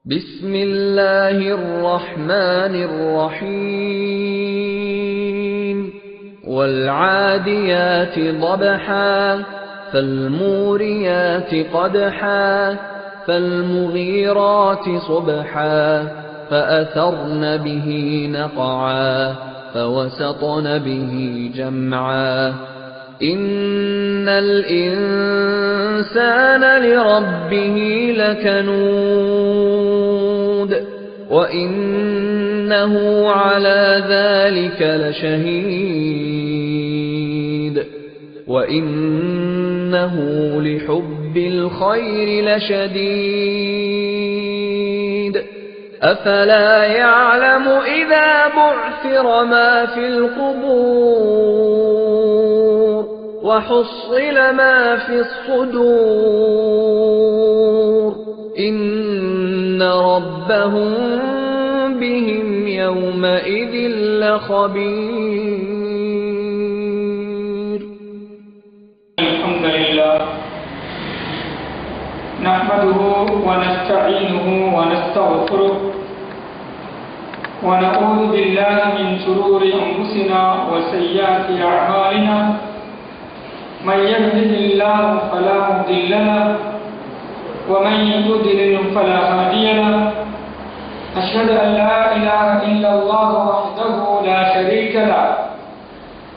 بسم الله الرحمن الرحيم والعاديات ضبحا فالموريات قدحا فالمغيرات صبحا فأثرن به نقعا فوسطن به جمعا إن الإنسان لربه لكنود وإنه على ذلك لشهيد وإنه لحب الخير لشديد أفلا يعلم إذا بعثر ما في القبور وحصل ما في الصدور إن ربهم بهم يومئذ لخبير. الحمد لله نحمده ونستعينه ونستغفره ونعوذ بالله من شرور أنفسنا وسيئات أعمالنا من يهده الله فلا مضل له ومن يضلل فلا هادي له أشهد أن لا إله إلا الله وحده لا شريك له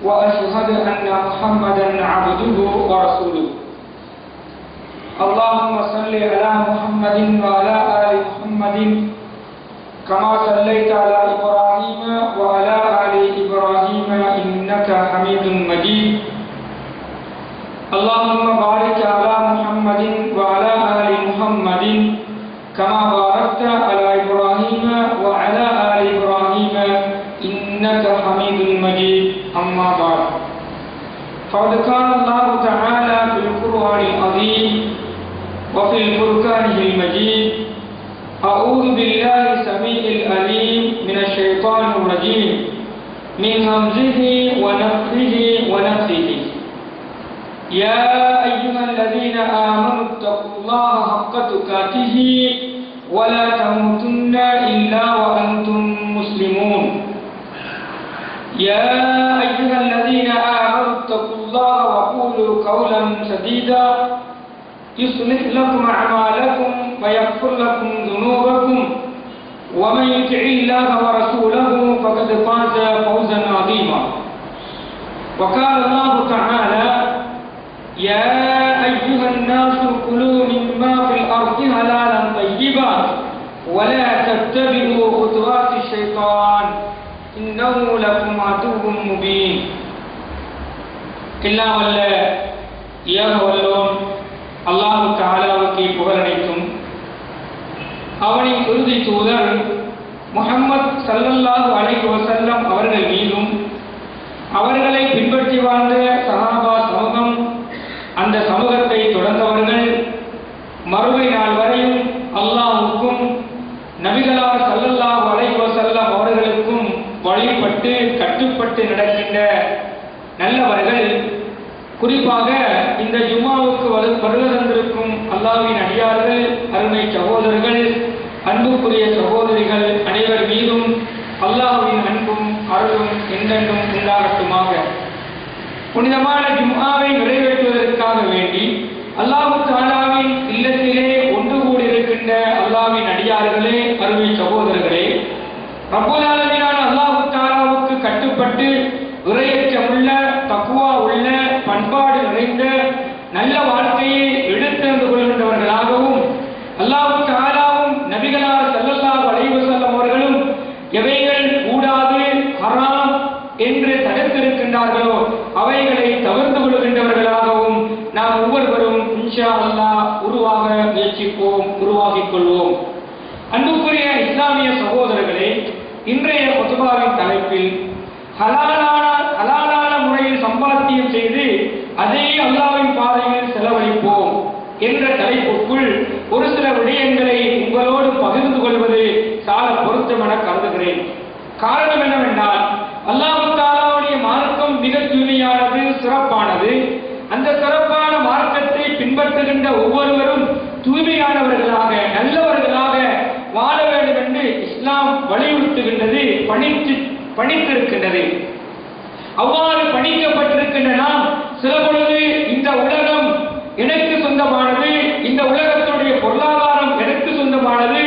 وأشهد أن محمدا عبده ورسوله. اللهم صل على محمد وعلى آل محمد كما صليت على إبراهيم وعلى آل إبراهيم إنك حميد مجيد. اللهم بارك على محمد وعلى آل محمد كما باركت على إبراهيم وعلى آل إبراهيم إنك حميد مجيد. أما بعد فقد قال الله تعالى في القرآن العظيم وفي الفرقان المجيد أعوذ بالله السميع العليم من الشيطان الرجيم من همزه ونفخه ونفثه. يا أيها الذين آمنوا اتقوا الله حق تقاته ولا تموتن إلا وأنتم مسلمون. يا أيها الذين آمنوا اتقوا الله وقولوا قولا سديدا يصلح لكم أعمالكم ويغفر لكم ذنوبكم ومن يطع الله ورسوله فقد فاز فوزا عظيما. وقال الله تعالى يا أيها الناس كلوا مما في الأرض حلالا طيبا ولا تتبعوا خطوات الشيطان إنه لكم عدو مبين. எல்லாம் வல்ல ஏக வல்லோன் அல்லாஹ் தஆலாவுக்கு புகழ் அனைத்தும் அவனின் இறுதி தூதர் முஹம்மது ஸல்லல்லாஹு அலைஹி வஸல்லம் அவர்கள் மீதும் அவர்களை பின்பற்றி வாழ்ந்த சஹாபா சமூகம் அந்த சமூகத்தை தொடர்ந்தவர்கள் மறுமை நாள் வரையும் அல்லாஹ்வுக்கும் நபிகளார் ஸல்லல்லாஹு அலைஹி வஸல்லம் அவர்களுக்கும் வழிபட்டு கட்டுப்பட்டு நடக்கின்ற நல்லவர்கள், குறிப்பாக இந்த ஜும்மாவுக்கு வருவதென்றிருக்கும் அல்லாஹ்வின் அடியார்கள், அருமை சகோதரர்கள், அன்புக்குரிய சகோதரிகள் அனைவர் மீதும் அல்லாஹ்வின் அன்பும் அருளும் என்றென்றும் உண்டாகட்டுமாக. புனிதமான ஜும்ஆவை நிறைவேற்றுவதற்காக வேண்டி அல்லாஹ் தஆலாவின் இல்லத்திலே ஒன்று கூடியிருக்கின்ற அல்லாஹ்வின் அடியார்களே, அருமை சகோதரர்களே, ரப்பல் ஆலமீனான அல்லாஹ் தஆலாவுக்கு கட்டுப்பட்டு இறையச்சமுள்ள தக்வா உள்ள பண்பாடு நிறைந்த நல்ல வாழ்க்கையை எடுத்தென்று கொள்கின்றவர்களாகவும் அல்லாஹ் தஆலாவும் நபிகளார் ஸல்லல்லாஹு அலைஹி வஸல்லம் அவர்களும் எவைகள் கூடாது ஹராம் என்று தடுத்திருக்கின்றார்களோ அவைகளை தவிர்த்து கொள்கின்றவர்களாகவும் நாம் ஒவ்வொருவரும் இன்ஷா அல்லாஹ் உருவாக முயற்சிப்போம், உருவாக்கிக் கொள்வோம். அன்புக்குரிய இஸ்லாமிய சகோதரர்களே, இன்றைய குத்பாவின் தலைப்பில் ஹலாலான முறையில் சம்பாத்தியம் செய்து அதே அல்லாஹ்வின் பாதையில் செலவழிப்போம் என்ற தலைப்புக்குள் ஒரு சில விடயங்களை உங்களோடு பகிர்ந்து கொள்வது சால பொருத்தம் என கருதுகிறேன். காரணம் என்னவென்றால் அல்லாஹ் தஆலாவுடைய மார்க்கம் மிக தூய்மையானது, சிறப்பானது. அந்த சிறப்பான மார்க்கத்தை பின்பற்றுகின்ற ஒவ்வொருவரும் தூய்மையானவர்களாக நல்லவர்களாக இஸ்லாம் வலியுறுத்துகின்றது, பணித்திருக்கின்றது. அவ்வாறு பணிக்கப்பட்டிருக்கின்ற நாம் சில பொழுது இந்த உலகம் எனக்கு சொந்தமானது, இந்த உலகத்துடைய பொருளாதாரம் எனக்கு சொந்தமானது,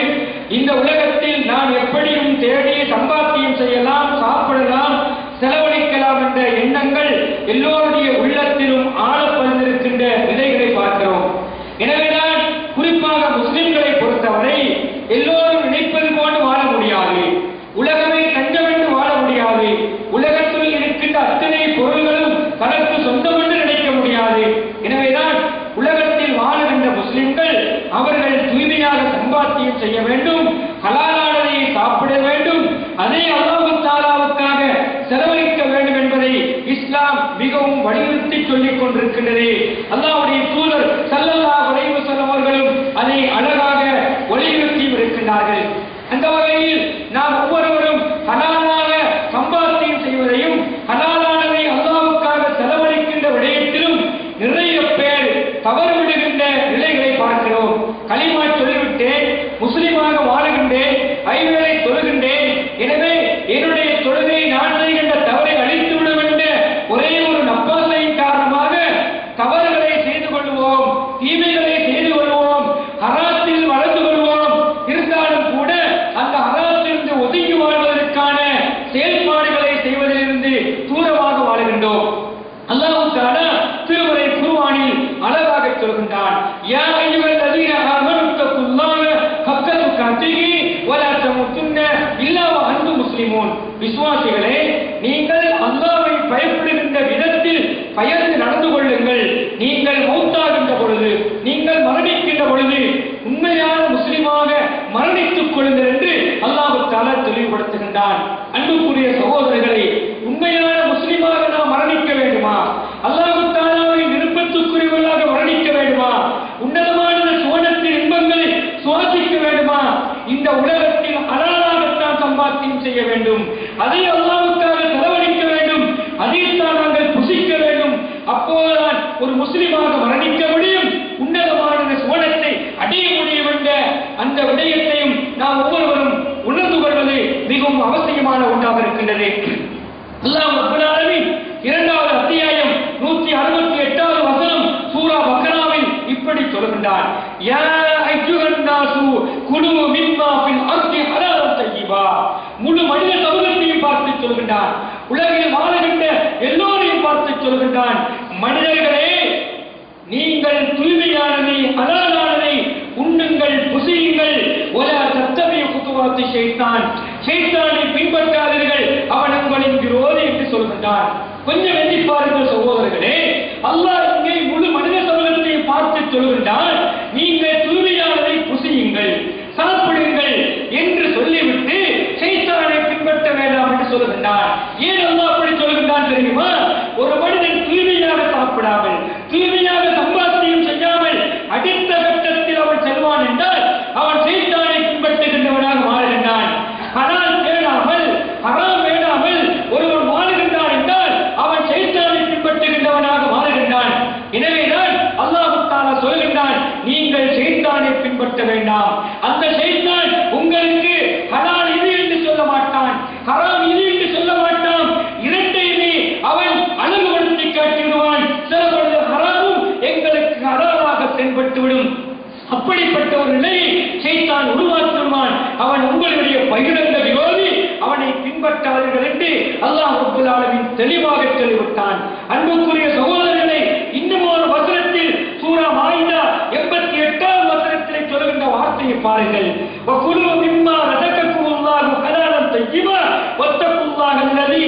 இந்த உலகத்தில் நான் எப்படியும் தேடி சம்பாத்தியம் செய்யலாம், சாப்பிடலாம், செலவழிக்கலாம் என்ற எண்ணங்கள் எல்லோருடைய உள்ளத்திலும் ஆழப்பதிந்திருக்கின்ற விதைகளை பார்க்கிறோம். எனவேதான் குறிப்பாக முஸ்லிம்களை பொறுத்தவரை எல்லோரும் நினைப்பது போன்று வாழ முடியாது, உலகமே தஞ்சம் என்று வாழ முடியாது, உலகத்தில் இருக்கின்ற அத்தனை பொருள்களும் தனக்கு சொந்தம் என்று நினைக்க முடியாது. எனவேதான் உலகத்தில் வாழுகின்ற முஸ்லிம்கள் அவர்கள் தூய்மையாக சம்பாத்தியம் செய்ய வேண்டும், ஹலாலானதை சாப்பிட வேண்டும், அதை அல்லாஹ் தஆலாவுக்காக செலவழிக்க வேண்டும் என்பதை இஸ்லாம் மிகவும் வலியுறுத்தி சொல்லிக் கொண்டிருக்கின்றது. அல்லாஹ்வுடைய தூதர் ஸல்லல்லாஹு அலைஹி வஸல்லம் அவர்களும் அதை அழகாக வலியுறுத்தி இருக்கின்றார்கள். அந்த வகையில் நாம் ஒவ்வொருவரும் ஹலாலாக சம்பாத்தியம் செய்வதையும் ஹலாலானதை அல்லாஹ்வுக்காக செலவழிக்கின்ற விடயத்திலும் நிறைய பேர் தவறு விடுகின்ற நிலைகளை பார்க்கிறோம். கலிமா சொல்லிவிட்டேன், முஸ்லிமாக வாழுகின்றேன், ஐவேளை தொழுகின்றேன், எனவே என்னுடைய தொழுகை நான் செய்கின்ற தவறை அழித்து விடும் என்ற ஒரே ஒரு நப்பாசையின் காரணமாக தவறுகளை செய்து கொள்வோம், தீமைகளை செய்து கொள்வோம், ஹராத்தில் வளர்ந்து கொள்வோம். இருந்தாலும் கூட அந்த ஹராத்திலிருந்து ஒதுங்கி வாழ்வதற்கான செயல்பாடுகளை செய்வதிலிருந்து தூரமாக வாழுகின்றோம். அல்லாஹ் தஆலா திருமறை குர்ஆனில் அழகாக சொல்கின்றான், யா அய்யுஹல்லதீன ஆமனு தக்குல்லாஹ ஹக்க துகாத்திஹி வலா தமூதுன்ன இல்லா வ அன்தும் முஸ்லிமூன். விசுவாசிகளே, நீங்கள் அல்லாஹ்வை பயப்படுகின்ற விதத்தில் பயந்து நடந்து கொள்ளுங்கள். நீங்கள் மௌத்தாகின்ற பொழுது, நீங்கள் மரணிக்கின்ற பொழுது உண்மையான முஸ்லிமாக மரணித்துக் கொள்ளுங்கள் என்று அல்லாஹ் தஆலா தெளிவுபடுத்துகின்றான். அன்புக்குரிய சகோதரர்களே, உண்மையான முஸ்லிமாக நாம் மரணிக்க வேண்டுமா? அல்லாஹ் தஆலாவை விருப்பத்துக்குரியவர்களாக மரணிக்க வேண்டுமா? உன்னதமான சுவனத்தின் இன்பங்களை சுவாசிக்க வேண்டுமா? இந்த உலகத்தில் ஹலாலாகத்தான் சம்பாத்தியம் செய்ய வேண்டும், அதை அல்லாஹ்வுக்காக செலவழிக்க வேண்டும், அதைத்தான் நாங்கள் புசிக்க வேண்டும். அப்போதுதான் ஒரு முஸ்லிமாக மரணிக்க முடியும், உன்னதமான சுவனத்தை அடைய முடியும் என்ற அந்த விடயத்தையும் நாம் ஒவ்வொருவரும் உணர்ந்து கொள்வது மிகவும் அவசியமான ஒன்றாக இருக்கின்றது. அல்லாஹ் ரப்பல் ஆலமீன் இரண்டாவது அத்தியாயம் 168வது வசனம் சூரா பக்ராவில் இப்படி சொல்கின்றார், யா அய்யுஹன் நாசு குலு மிம்மா ஃபில் அர்தி ஹலாலன் தய்யிபா. முழு மனித சமூகத்தையும் பார்த்து சொல்கின்றான், உலகில் வாழுகின்ற எல்லோரையும் பார்த்து சொல்கின்றான், மனிதர்களே, நீங்கள் தூய்மையானதை ஹலாலானதை உண்ணுங்கள், புசியுங்கள். ஒலா தத்தபியு குதுவாத்தி ஷைத்தான், ஷைத்தானை பின்பற்றாதீர்கள், அவன் உங்களின் விரோதி என்று சொல்கின்றான். கொஞ்சம் எண்ணி பாருங்கள் சகோதரர்களே, அல்லாஹ் இங்கே முழு மனித சமூகத்தை பார்த்து சொல்கின்றான், நீங்கள் தூய்மையானதை புசியுங்கள், சாப்பிடுங்கள் என்று சொல்லிவிட்டு ஷைத்தானை பின்பற்ற வேண்டாம் என்று சொல்கின்றான். ஏன் அல்லாஹ் அப்படி சொல்கின்றான் தெரியுமா? ஒரு மனிதன் தூய்மையாக சாப்பிடாமல், தூய்மையாக சம்பாத்தியம் செய்யாமல் அடுத்த கட்டத்தில் அவன் செல்வான் என்றால் அவன் ஷைத்தானை பின்பற்றுகின்றவனாக மாறுகின்றான். ஹலால் வேண்டாமல், ஹராம் வேண்டாமல் ஒருவன் வாழுகின்றான் என்றால் அவன் ஷைத்தானை பின்பற்றுகின்றவனாக மாறுகின்றான். எனவேதான் அல்லாஹ் தஆலா சொல்கின்றான், நீங்கள் ஷைத்தானை பின்பற்ற வேண்டாம். அந்த ஷைத்தான் உங்களுக்கு ஹலால் இது என்று சொல்ல மாட்டான், ஹராம் இது என்று சொல்ல மாட்டான், இரண்டையுமே அவன் அழகுபடுத்தி காட்டிவிடுவான். சில பொழுது ஹராமும் எங்களுக்கு ஹலாலாக தென்பட்டுவிடும். அப்படிப்பட்ட ஒரு நிலையை ஷைத்தான் உருவாக்குவான். அவன் உங்களுடைய பகிரங்க விரோதி, அவனை பின்பற்றாதீர்கள் என்று அல்லாஹ் ரப்பல் ஆலமீன் தெளிவாக சொல்லிவிட்டான். அன்புக்குரிய சகோதரர்களே, இன்னும் ஒரு வசனத்தில் சூரா மாயிதா 88வது வசனத்தில் சொல்கின்ற வார்த்தையை பாருங்கள், வகுலு மிம்மா ரஸககுமுல்லாஹு ஹலாலன் தய்யிபா வத்தகுல்லாஹ அல்லதி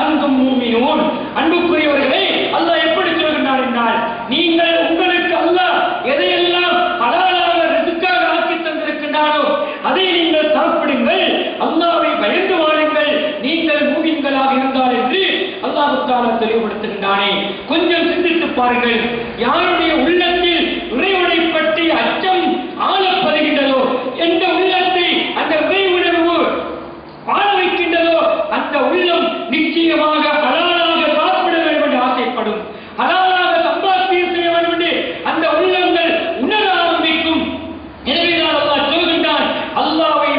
அன்தும் மூமினூன். அன்புக்குரியவர்களே, அல்லாஹ் எப்படி சொல்கின்றான் என்றால், நீங்கள் உங்களுக்கு அல்லாஹ் எதையெல்லாம் ஹலாலாக ரிஸ்காக ஆக்கி தந்திருக்கின்றானோ அதை நீங்கள் சாப்பிடுங்கள், அல்லாஹ்வை பயந்து வாழுங்கள், நீங்கள் மூமின்களாக இருந்தால் என்று அல்லாஹ் தஆலா தெளிவுபடுத்துகின்றானே. கொஞ்சம் சிந்தித்து பாருங்கள், யாருடைய உள்ளத்தில் இறைவனை பற்றி அச்சம் ஆழப்படுகின்றதோ, எந்த உள்ளத்தை அந்த இறை உணர்வு வாழ வைக்கின்றதோ அந்த உள்ளம் நிச்சயமாக ஹலாலாக சாப்பிட வேண்டும் என்று ஆசைப்படும், ஹலாலாக சம்பாத்தியம் செய்ய வேண்டும் என்று அந்த உள்ளங்கள் உணர ஆரம்பிக்கும். எனவே அல்லாஹ் சொல்கின்றான், அல்லாஹ்வை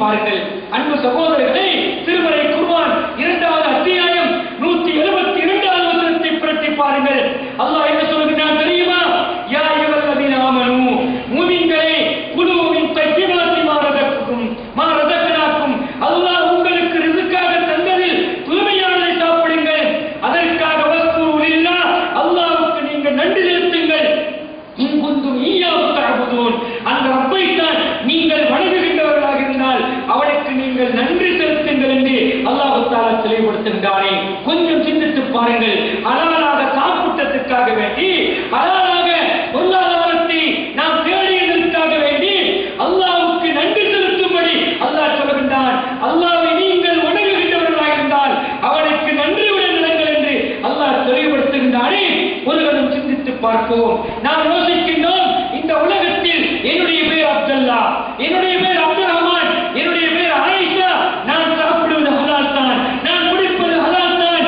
பாருங்கள். அன்பு சகோதரர்களே, திருமறை குர்ஆன் 2வது அத்தியாயம் 172வது வசனத்தை புரட்டி பாருங்கள். அல்லாஹ் என்ன சொல்கிறான் தெரியுமா? யா அய்யுஹல்லதீன ஆமனூ, மூமின்களே, குலூ மின் தய்யிபாத்தி மா ரஸக்னாக்கும், அல்லாஹ் உங்களுக்கு ரிஸ்காக தந்ததில் தூய்மையானதை சாப்பிடுங்கள். அதற்காக வஸ்குரு லில்லாஹ், அல்லாஹ்வுக்கு நீங்கள் நன்றி செலுத்துங்கள். இன் குன்தும் ஈய்யாஹு தஅபுதூன், அந்த ரப்பை தான் நீங்கள் வணங்குகின்றவர்களாக இருந்தால் அவனுக்கு நீங்கள் நன்றி செலுத்துங்கள் என்று அல்லாஹ் தஆலா தெளிவுபடுத்துகிறானே. கொஞ்சம் சிந்தித்து பாருங்கள். ஹலாலாக சாப்பிட்டதற்காக வேண்டி, ஹலாலாக பொருளாதாரத்தை நாம் தேடியதற்காக வேண்டி அல்லாஹ்வுக்கு நன்றி செலுத்தும்படி அல்லாஹ் சொல்கின்றான். அல்லாஹ்வை நீங்கள் வணங்குகின்றவர்களாக இருந்தால் அவனுக்கு நன்றியுடன் நடங்கள் என்று அல்லாஹ் தெளிவுபடுத்துகின்றானே. ஒருவரும் சிந்தித்து பார்ப்போம். நாம் யோசிக்கின்றோம், இந்த உலகத்தில் என்னுடைய பேர் அப்துல்லா, என்னுடைய பேர் அப்துல் ரஹ்மான், என்னுடைய பேர் ஆயிஷா, நான் சாப்பிடுவது ஹலால் தான், நான் குடிப்பது ஹலால் தான்,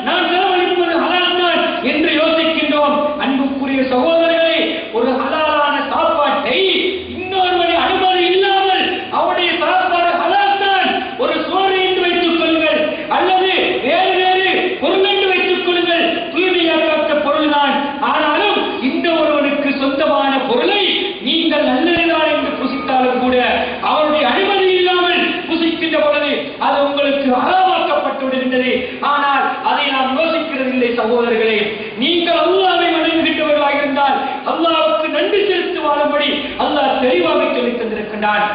நான் செலவழிப்பது ஹலால் தான் என்று யோசிக்கின்றோம். அன்புக்குரிய சகோதரர்களே, ஒரு ஹலாலான சாப்பாட்டை இன்னொருவரை அனுமதி இல்லாமல் அவருடைய சாப்பாடு ஹலால் தான், ஒரு சோறு என்று வைத்துக் கொள்ளுங்கள், அல்லது வேறு வேறு பொருள் என்று வைத்துக் கொள்ளுங்கள், தூய்மையாக்கப்பட்ட பொருள்தான். ஆனாலும் இந்த ஒருவனுக்கு சொந்தமான பொருளை நீங்கள் நல்லதுதான் என்று புசித்தாலும் கூட அவருடைய அனுமதி இல்லாமல் புசிக்கின்ற பொழுது அது உங்களுக்கு ஹராமாக்கப்பட்டு விடுகின்றது. ஆனால் அதை நாம் யோசிக்கிறதில்லை சகோதரர்களே. நீங்கள் அல்லாஹ்வை வணங்குகின்றவர்களாக இருந்தால் அல்லாஹ்வுக்கு நன்றி செலுத்தி வாழும்படி அல்லாஹ் தெளிவாக சொல்லித் தந்திருக்கின்றான்.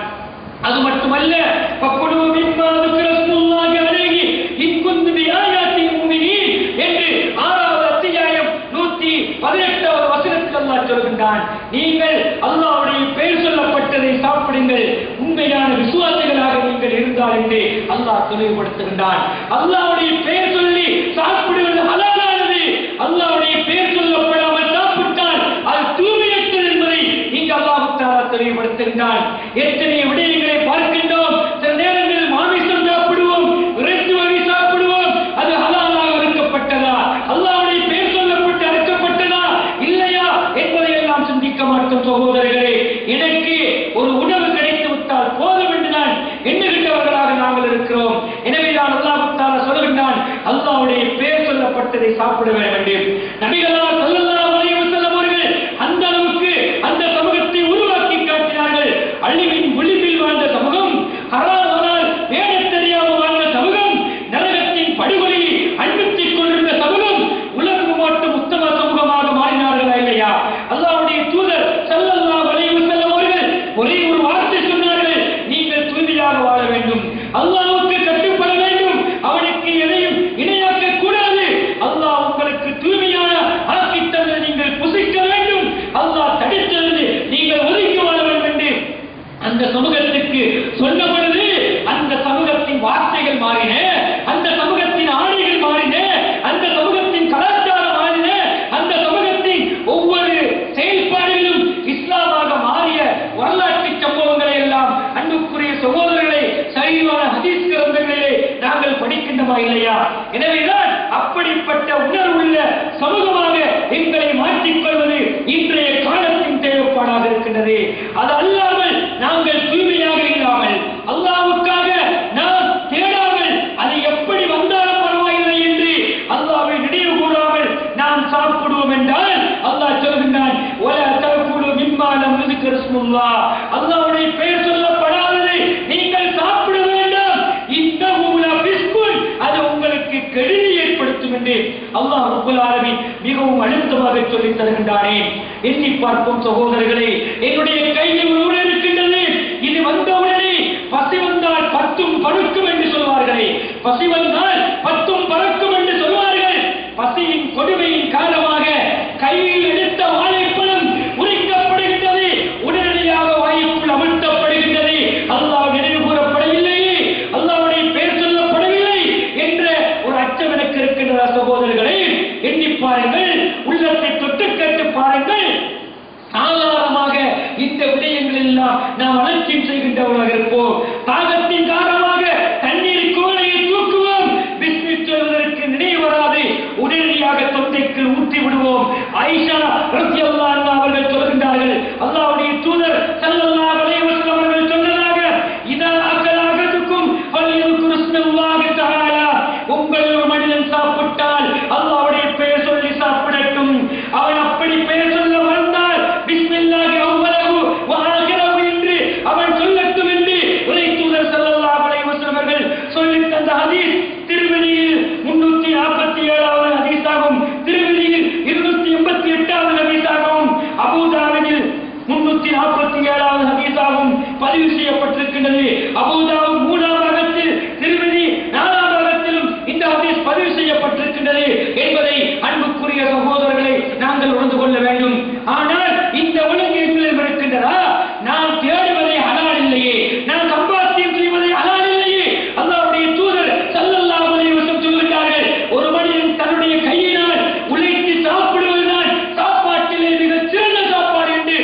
அது மட்டுமல்ல, ஃபக்குலூ மிம்மா ذكر اسم الله عليه إن كنتم بآياته مؤمنين என்று 6வது அத்தியாயம் 118வது வசனத்தில் அல்லாஹ் சொல்கின்றான். நீங்கள் அல்லாஹ்வுடைய பெயர் சொல்லப்பட்டதை சாப்பிடுங்கள், உண்மையான விசுவாசிகளாக நீங்கள் இருந்தால் என்று அல்லாஹ் தெளிவுபடுத்துகின்றான். அல்லாஹ்வுடைய பெயர் சொல்லி சாப்பிடுவது ஹலாலானது. அல்லாஹ்வுடைய பெயர் சொல்லப்படாமல் சாப்பிட்டால் அது தூய்மையற்றது என்பதை இங்கு அல்லாஹ் தஆலா தெளிவுபடுத்துகின்றான். எத்தனை விடயங்களை பார்க்கின்றோம். சில நேரங்களில் மாமிசம் சாப்பிடுவோம், இறைச்சி வகை சாப்பிடுவோம். அது ஹலாலாக அறுக்கப்பட்டதா, அல்லாஹ்வுடைய பெயர் சொல்லப்பட்டு அறுக்கப்பட்டதா இல்லையா என்பதை எல்லாம் சிந்திக்க மாட்டோம் சகோதரர்களே. எனக்கு ஒரு உணவு கிடைத்து விட்டால் போதும் என்று நான் எண்ணுகின்றவர்களாக நாங்கள் இருக்கிறோம். எனவே தான் அல்லாஹ் தஆலா சொல்கின்றான், அல்லாஹ்வுடைய பெயர் சொல்லப்பட்டதை சாப்பிட வேண்டும். நபிகளார் ஸல்லல்லாஹு அலைஹி வஸல்லம் அவர்கள் அந்த அளவுக்கு அந்த சமூகத்தை உருவாக்கி காட்டினார்கள். அழிவின் விளிம்பில் வாழ்ந்த சமூகம், ஹராமானால் வேட தெரியாமல் வாழ்ந்த சமூகம், நரகத்தின் படுகொலையை அனுமதித்துக் கொண்டிருந்த சமூகம், உலகம் மட்டும் உத்தம சமூகமாக மாறினார்களா இல்லையா? அல்லாஹ்வுடைய தூதர் ஸல்லல்லாஹு அலைஹி வஸல்லம் அவர்கள் ஒரே ஒரு வார்த்தை சொன்னார்கள், நீங்கள் தூய்மையாக வாழ வேண்டும், அல்லாஹ்வுக்கு கட்டுப்பட வேண்டும், அவனுக்கு எதையும் இணையாக்க கூடாது, அல்லாஹ் உங்களுக்கு தூய்மையான ஆக்கித்ததை நீங்கள் புசிக்க வேண்டும், அல்லாஹ் தடுத்தது நீங்கள் ஒதுக்கி வாழ வேண்டும் என்று அந்த சமூகத்திற்கு சொன்ன பொழுது அந்த சமூகத்தின் வார்த்தைகள் மாறின, அந்த சமூகத்தின் ஆணைகள் மாறின, அந்த சமூகத்தின் கலாச்சாரம் மாறின, அந்த சமூகத்தின் ஒவ்வொரு செயல்பாடுகளும் இஸ்லாமாக மாறிய வரலாற்று சம்பவங்களை எல்லாம் அன்புக்குரிய சகோதரர்களை சரியான ஹதீஸ் கிரந்தங்களிலே நாங்கள் படிக்கின்றமா இல்லையா? எனவேதான் அப்படிப்பட்ட உணர்வுள்ள சமூகமாக எங்களை மாற்றிக்கொள்வது இன்றைய காலத்தின் தேவைப்பாடாக இருக்கின்றது. அது அல்லாமல் நாங்கள் தூய்மையாக இல்லாமல், அல்லாஹ்வுக்காக நாம் தேடாமல், அது எப்படி வந்தாலும் பரவாயில்லை என்று அல்லாஹ்வை நினைவு கூறாமல் நாம் சாப்பிடுவோம் என்றால் அல்லாஹ் சொல்கின்றான், வலா தஅகுலு மிம்மா லம் யுذكر اسم الله, அல்லாஹ்வுடைய பெயர் சொல்லப்படாததை நீங்கள் சாப்பிட வேண்டாம், இன்னஹு லஃபிஸ்குன், அது உங்களுக்கு கெடுதி ஏற்படுத்தும் என்று அல்லாஹ் ரப்பல் ஆலமீன் மிகவும் அழுத்தமாக சொல்லித் தருகின்றானே. எண்ணி பார்ப்போம் சகோதரர்களே, என்னுடைய கையில் ஒரு உணவு இருக்கின்றது, இது வந்தவுடனே பசி வந்தால் 10ம் பறக்கும் என்று சொல்வார்களே, பசி வந்தால் 10ம் பறக்கும் என்று சொல்வார்கள். பசியின் கொடுமையின் காரணமாக கையில் எடுத்த வாழைப்பழம் உரிக்கப்படுகின்றது, உடனடியாக வாயுக்குள் அமர்த்தப்படுகின்றது. அல்லாஹ் நினைவு கூறப்படவில்லையே, அல்லாஹ்வுடைய பெயர் சொல்லப்படவில்லை என்ற ஒரு அச்சம் எனக்கு இருக்கின்ற சகோதரர்களே, எண்ணி பாருங்கள், உள்ளத்தை தொட்டு கேட்டு பாருங்கள். சாதாரணமாக இந்த விடயங்கள் எல்லாம் நாம் அலட்சியம் செய்கின்றவர்களாக இருப்போம். தாகத்தின் காரணமாக தண்ணீர் கோலையை தூக்குவோம், பிஸ்மி சொல்வதற்கு நினைவு வராது, உடனடியாக தொண்டைக்கு ஊற்றி விடுவோம். ஆயிஷா ரலியல்லாஹு அன்ஹா அவர்கள் சொல்கின்றார்கள், அல்லாஹ்வுடைய தூதர் ஸல்லல்லாஹு அலைஹி வஸல்லம் அவர்கள் சொன்னதாக, இதா பதிவு செய்யப்பட்டிருக்கின்றது. அபூதாவூத் 3ஆம் பாகத்தில், திருமிதி 4ஆம் பாகத்திலும் இந்த ஹதீஸ் பதிவு செய்யப்பட்டிருக்கின்றது என்பதை அன்புக்குரிய சகோதரர்களை நாங்கள் உணர்ந்து கொள்ள வேண்டும். ஆனால் இந்த ஒழுங்கு எங்களிடம் இருக்கின்றதா? நாம் தேடுவதை ஹலால் இல்லையே, நாம் சம்பாத்தியம் செய்வதை ஹலால் இல்லையே. அல்லாஹ்வுடைய தூதர் ஸல்லல்லாஹு அலைஹி வஸல்லம் சொல்கிறார்கள், ஒரு மனிதன் தன்னுடைய கையினால் உழைத்து சாப்பிடுவதுதான் சாப்பாட்டிலே மிகச் சிறந்த சாப்பாடு என்று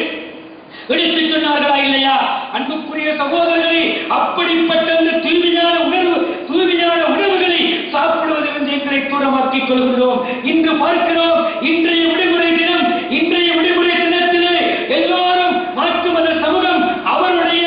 எடுத்து சொன்னார்களா இல்லையா? அன்புக்குரிய சகோதரர்களே, அப்படிப்பட்ட தூய்மையான உணவுகளை சாப்பிடுவதிலிருந்து எங்களை தூரமாக்கிக் கொள்கிறோம். இன்று பார்க்கிறோம், இன்றைய விடுமுறை தினம், இன்றைய விடுமுறை தினத்திலே எல்லாரும் மாற்று மத சமூகம் அவருடைய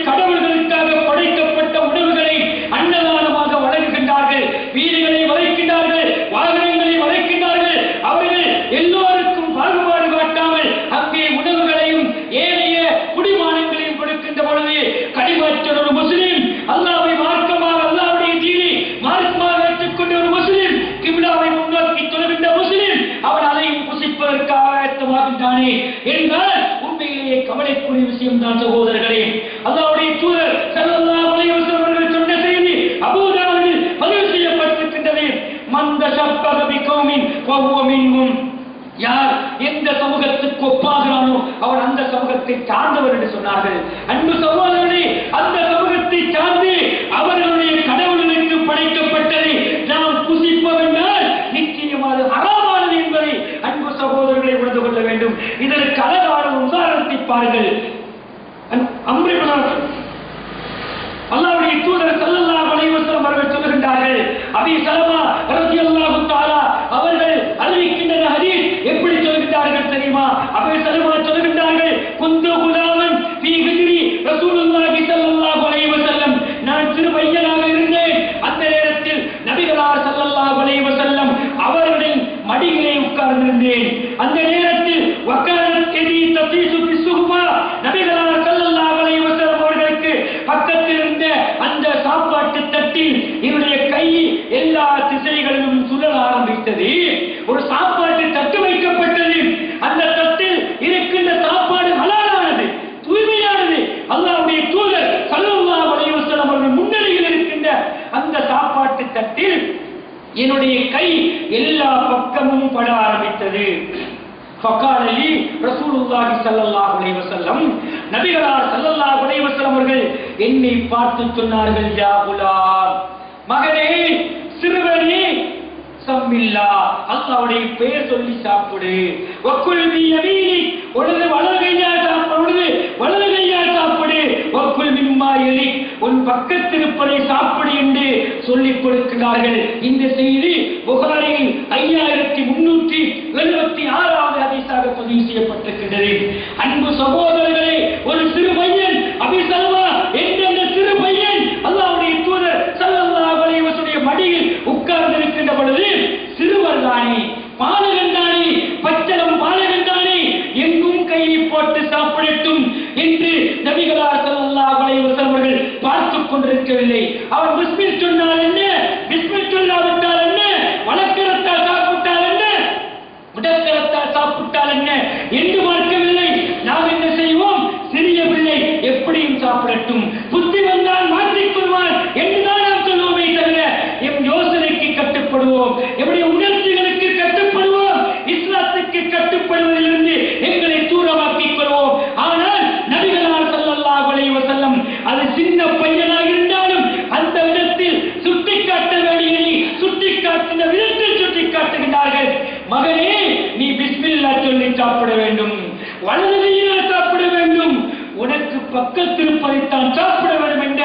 கடவுள்களுக்காக படைக்கப்பட்ட உணவுகளை அன்னதானமாக வழங்குகின்றார்கள். வீடுகளை வளைக்கின்றார்கள், வாகனங்களை வளைக்கின்றார்கள். அவர்கள் எல்லோருக்கும் பாகுபாடு காட்டாமல் அங்கே உணவுகளையும் ஏனைய குடிமானங்களையும் கொடுக்கின்ற பொழுது கடிமாற்ற ஒரு முஸ்லிம், அல்லாஹ்வை மார்க்கமாக, அல்லாஹ்வுடைய தீனை மார்க்கமாக ஏற்றுக்கொண்ட ஒரு முஸ்லிம், கிப்லாவை முன்னோக்கி தொழுகின்ற முஸ்லிம், அவன் அதையும் புசிப்பதற்காக ஆயத்தமாகின்றானே என்றால் உண்மையிலேயே கவலைக்குரிய விஷயம் தான் சகோதரர்களே. அல்லாஹ்வுடைய தூதர் ஸல்லல்லாஹு அலைஹி வஸல்லம் அவர்கள் சொன்ன செய்தி அபூதாவூதில் பதிவு செய்யப்பட்டிருக்கின்றது. மன் தஷப்பஹ பிகௌமின் ஃபஹுவ மின்ஹும், யார் எந்த சமூகத்துக்கு ஒப்பாகிறானோ அவன் அந்த சமூகத்தை சார்ந்தவர் என்று சொன்னார்கள். அன்பு சகோதரர்களே, அந்த சமூகத்தை சார்ந்து அவர்களுடைய கடவுளுக்கு படைக்கப்பட்டதை நாம் புசிப்பவென்றால் நிச்சயமாக ஹராமானது என்பதை அன்பு சகோதரர்களை உணர்ந்து கொள்ள வேண்டும். இதற்கு அழகான உதாரணத்தை பாருங்கள். அல்லாஹ்வுடைய தூதர் ஸல்லல்லாஹு அலைஹி வஸல்லம் அவர்கள் சொல்கின்றார்கள், அபீ ஸலமா ரலியல்லாஹு தஆலா அவர்கள் அறிவிக்கின்ற ஹதீஸ் எப்படி சொல்கின்றார்கள் தெரியுமா? அபீ ஸலமா சொல்கின்றார்கள், குந்து குலாமன் ஃபீ ஹிஜ்ரி ரசூலுல்லாஹி ஸல்லல்லாஹு அலைஹி வஸல்லம், நான் சிறு பையனாக இருந்தேன். அந்த நேரத்தில் நபிகளார் ஸல்லல்லாஹு அலைஹி வஸல்லம் அவர்களின் மடியிலே உட்கார்ந்திருந்தேன். அந்த நேரத்தில் வகானத் யதி ததீசு பிஸ்ஸுஹ்பா, நபிகளார் ஸல்லல்லாஹு அலைஹி வஸல்லம் அவர்களுக்கு பக்கத்தில் இருந்த அந்த சாப்பாட்டு தட்டில் என்னுடைய கை எல்லா திசைகளிலும் சுழல ஆரம்பித்தது. ஒரு சாப்பாட்டு தட்டு வைக்கப்பட்டது. அந்த தட்டில் இருக்கின்ற சாப்பாடு ஹலாலானது, தூய்மையானது. அல்லாஹ்வுடைய தூதர் ஸல்லல்லாஹு அலைஹி வஸல்லம் அவர்கள் முன்னிலையில் இருக்கின்ற அந்த சாப்பாட்டு தட்டில் என்னுடைய கை எல்லா பக்கமும் பட ஆரம்பித்தது. ஃபகால லி ரசூலுல்லாஹி ஸல்லல்லாஹு அலைஹி வஸல்லம், நபிகளார் ஸல்லல்லாஹு அலைஹி வஸல்லம் அவர்கள் என்னை பார்த்து சொன்னார்கள், யா குலாம், மகனே, சிறுவனே, சம்மில்லா, அல்லாஹ்வுடைய பெயர் சொல்லி சாப்பிடு. வக்குல் பி யமீனி, உனது வலது கையால் சாப்பிடு, வலது கையால் சாப்பிடு. வக்குல் மிம்மா யலி, உன் பக்கத்தில் இருப்பதை சாப்பிடு என்று சொல்லிக் கொடுக்கிறார்கள். இந்த செய்தி புகாரியில் 5376வது ஹதீஸாக பதிவு செய்யப்பட்டிருக்கின்றது. அன்பு சகோதரர்களே, ஒரு சிறு பையன் அபீ ஸலமா என்ற அந்த சிறு பையன் அல்லாஹ்வுடைய தூதர் ஸல்லல்லாஹு அலைஹி வஸல்லம் மடியில் உட்கார்ந்திருக்கின்ற பொழுது, சிறுவர் தானே, பாலகன் தானே, பச்சளம் பாலகன் தானே, எங்கும் கையை போட்டு சாப்பிடட்டும் என்று நபிகளார் ஸல்லல்லாஹு அலைஹி வஸல்லம் அவர்கள் பார்த்துக் கொண்டிருக்கவில்லை. அவர் பிஸ்மில் சொன்னால் என்ன, பிஸ்மில் சொல்லாவிட்டால் என்ன, வலக்கரத்தால் சாப்பிட்டால் என்ன, இடக்கரத்தால் சாப்பிட்டால் என்ன என்று பார்க்கவில்லை. நாம் என்ன செய்வோம்? சிறிய பிள்ளை எப்படியும் சாப்பிடட்டும், புத்தி வந்தால் மாற்றிக் கொள்வார் என்றுதான் நாம் சொல்லுவோமே தவிர எம் யோசனைக்கு கட்டுப்படுவோம், எம்முடைய உணர்ச்சிகளுக்கு கட்டுப்படுவோம், இஸ்லாத்துக்கு கட்டுப்படுவதிலிருந்து எங்களை தூரமாக்கிக் கொள்வோம். ஆனால் நபிகளார் ஸல்லல்லாஹு அலைஹி வஸல்லம் அது சின்ன பையனாக இருந்தாலும் அந்த இடத்தில் சுட்டிக்காட்ட வேண்டியதை சுட்டிக்காட்டின விதத்தில் சுட்டிக்காட்டுகிறார்கள். மகனே, நீ பிஸ்மில்லாஹ் சொல்லி சாப்பிட வேண்டும், வலது கையினால் சாப்பிட வேண்டும், உனக்கு பக்கத்தில் இருப்பதைத்தான் சாப்பிட வேண்டும் என்ற